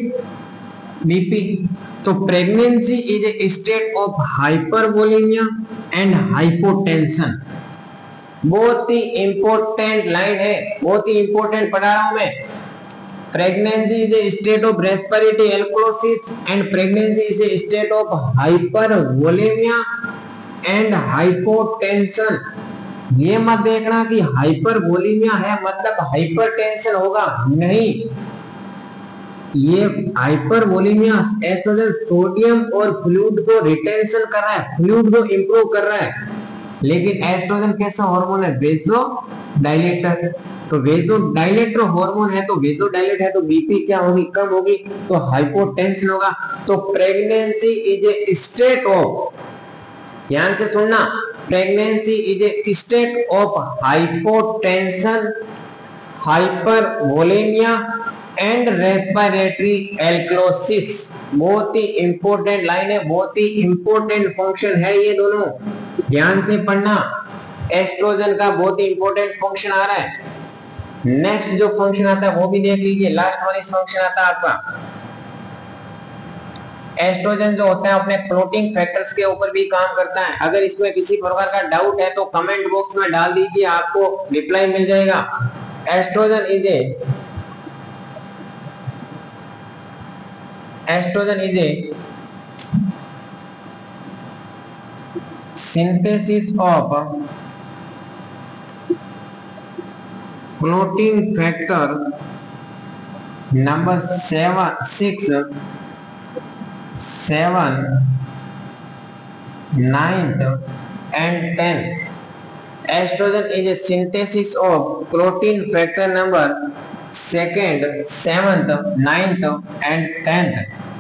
BP. तो pregnancy is a state of hypervolemia and hypotension. बहुत ही इंपॉर्टेंट लाइन है, बहुत ही इंपॉर्टेंट पढ़ा रहा हूं मैं। Pregnancy is a state of respiratory alkalosis and pregnancy is a state of hypervolemia and hypotension। ये मत देखना कि हाइपरवोलेमिया है मतलब हाइपरटेंशन होगा, नहीं। ये हाइपरवोलेमिया एस्ट्रोजन सोडियम और फ्लूइड को रिटेंशन कर रहा है, फ्लूइड को इंप्रूव कर रहा है। लेकिन एस्ट्रोजन कैसा हार्मोन है? वेसोडाइलेटर। तो वेसोडाइलेटर हार्मोन है, तो वेसोडाइलेट है तो बीपी क्या होगी? कम होगी, तो हाइपोटेंशन होगा। तो pregnancy is a state of, ध्यान से सुनना, pregnancy is a state of hypotension, hypervolaemia and respiratory alkalosis. बहुत ही इंपॉर्टेंट लाइन है, बहुत ही इंपॉर्टेंट फंक्शन है ये दोनों, ध्यान से पढ़ना। एस्ट्रोजन का बहुत ही इंपॉर्टेंट फंक्शन आ रहा है। नेक्स्ट जो फंक्शन आता है वो भी देख लीजिए, लास्ट वाली फंक्शन आता है आपका। एस्ट्रोजन जो होता है अपने क्लोटिंग फैक्टर्स के ऊपर भी काम करता है। अगर इसमें किसी प्रकार का डाउट है तो कमेंट बॉक्स में डाल दीजिए, आपको रिप्लाई मिल जाएगा। Estrogen is a synthesis of clotting factor number 6, 7, 9 and 10। Estrogen is a synthesis of clotting factor number 2nd, 7th, 9th and 10th।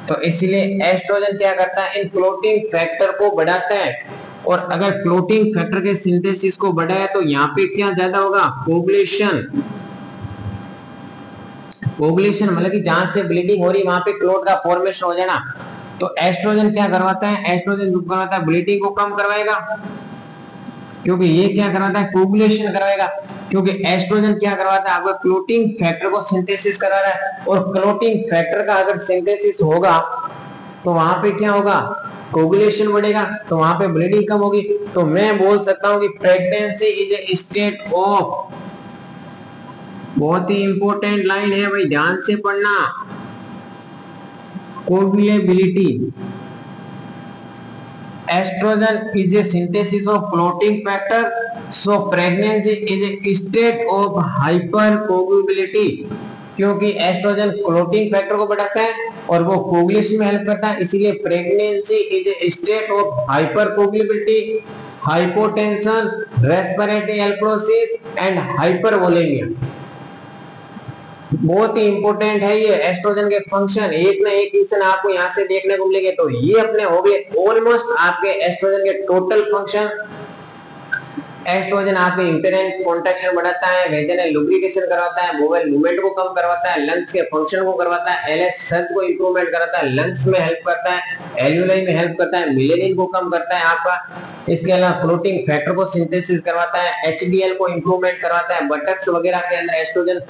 तो इसलिए एस्ट्रोजन क्या करता है? इन क्लोटिंग फैक्टर को बढ़ाता है, और अगर क्लोटिंग फैक्टर के सिंथेसिस को बढ़ाया तो यहाँ पे क्या ज्यादा होगा? कोगुलेशन। कोगुलेशन मतलब कि जहां से ब्लीडिंग हो रही वहां पे क्लोट का फॉर्मेशन हो जाना। तो एस्ट्रोजन क्या करवाता है? एस्ट्रोजन जो करवाता है ब्लीडिंग को कम करवाएगा, क्योंकि ये क्या करवाता है? कोगुलेशन करवाएगा। क्योंकि एस्ट्रोजन क्या करवाता है? आपका क्लोटिंग फैक्टर को सिंथेसिस करा रहा है, और क्लोटिंग फैक्टर का अगर सिंथेसिस होगा तो वहां पे क्या होगा? कोगुलेशन बढ़ेगा, तो वहां पे ब्लीडिंग कम होगी। तो मैं बोल सकता हूं कि pregnancy is a state of, बहुत ही इंपॉर्टेंट लाइन है भाई, ध्यान से पढ़ना, coagulability. Estrogen is a synthesis of clotting factor, so pregnancy is a state of hyper coagulability. क्योंकि एस्ट्रोजन क्लोटिंग फैक्टर को बढ़ाता है और वो कोगुलेशन में हेल्प करता है, इसीलिए pregnancy is a state of hyper coagulability, hypotension, respiratory alkalosis and hypervolemia. बहुत ही इंपॉर्टेंट है ये एस्ट्रोजन के फंक्शन, एक ना एक क्वेश्चन आपको यहाँ से देखने को मिलेंगे। तो ये अपने हो गए ऑलमोस्ट आपके एस्ट्रोजन के टोटल फंक्शन। एस्ट्रोजन आपके यूटेराइन कॉन्ट्रैक्शन बढ़ाता है, वेजाइनल लुब्रिकेशन करवाता है, बोवेल मूवमेंट को कम करवाता है, लंग्स के फंक्शन को करवाता है, एलएच सर्च को इंप्रूवमेंट कराता है, लंग्स में हेल्प करता है, एल्यूलाई में हेल्प करता है, मिलेनिन को कम करता है आपका। इसके अलावा क्लोटिंग फैक्टर को सिंथेसिस करवाता है, एचडीएल को इंप्रूवमेंट करवाता है, बटक्स वगैरह के अंदर एस्ट्रोजन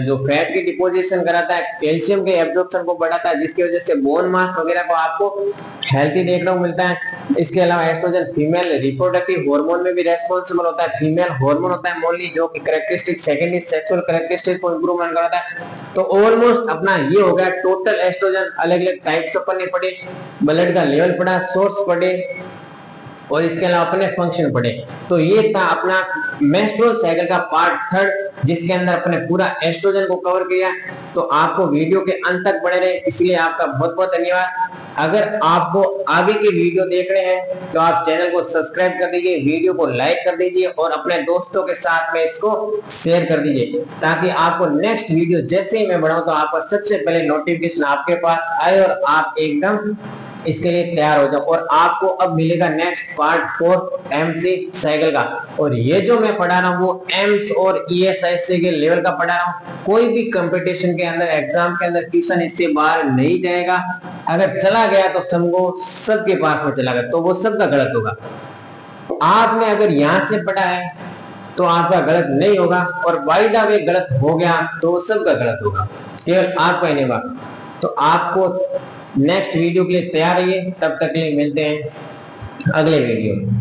जो फैट की डिपोजिशन कराता है, कैल्शियम के एब्जॉर्प्शन को बढ़ाता है, जिसकी वजह से बोन मास वगैरह को आपको हेल्थी देखने को मिलता है। इसके अलावा एस्ट्रोजन फीमेल रिप्रोडक्टिव हार्मोन में भी रेस्पॉन्सिबल होता है, फीमेल हार्मोन होता है मोनली, जो कि कैरेक्टरिस्टिक सेकेंडरी सेक्सुअल कैरेक्टरिस्टिक को इंप्रूवमेंट कराता है। तो ऑलमोस्ट अपना ये हो गया टोटल एस्ट्रोजन, अलग अलग टाइप्स पढ़ने पड़े, ब्लड का लेवल पढ़ा, सोर्स पढ़े, और इसके अलावा अपने फंक्शन पढ़े। तो ये था अपना मेंस्ट्रुअल साइकिल का पार्ट 3, जिसके अंदर अपने पूरा एस्ट्रोजन को कवर किया। तो आपको वीडियो के अंत तक बने रहे, इसलिए आपका बहुत बहुत धन्यवाद। अगर आपको आगे की वीडियो देख रहे हैं तो आप चैनल को सब्सक्राइब कर दीजिए, वीडियो को लाइक कर दीजिए और अपने दोस्तों के साथ में इसको शेयर कर दीजिए, ताकि आपको नेक्स्ट वीडियो जैसे ही मैं बढ़ाऊं तो आपको सबसे पहले नोटिफिकेशन आपके पास आए और आप एकदम इसके लिए तैयार हो जाओ। और आपको अब मिलेगा नेक्स्ट पार्ट 4 एमसी साइकिल का। और ये जो मैं पढ़ा रहा हूँ वो एम्स और ईएसआईसी के लेवल का पढ़ा रहा हूँ। कोई भी कंपटीशन के अंदर, एग्जाम के अंदर क्वेश्चन इससे बाहर नहीं जाएगा। अगर चला गया तो समझो सबके पास में चला गया, तो वो सबका गलत होगा। आपने अगर यहाँ से पढ़ा है तो आपका गलत नहीं होगा, और बाय द वे गलत हो गया तो सबका गलत होगा, केवल आपका ही नहीं होगा। तो आपको नेक्स्ट वीडियो के लिए तैयार रहिए, तब तक के लिए मिलते हैं अगले वीडियो में।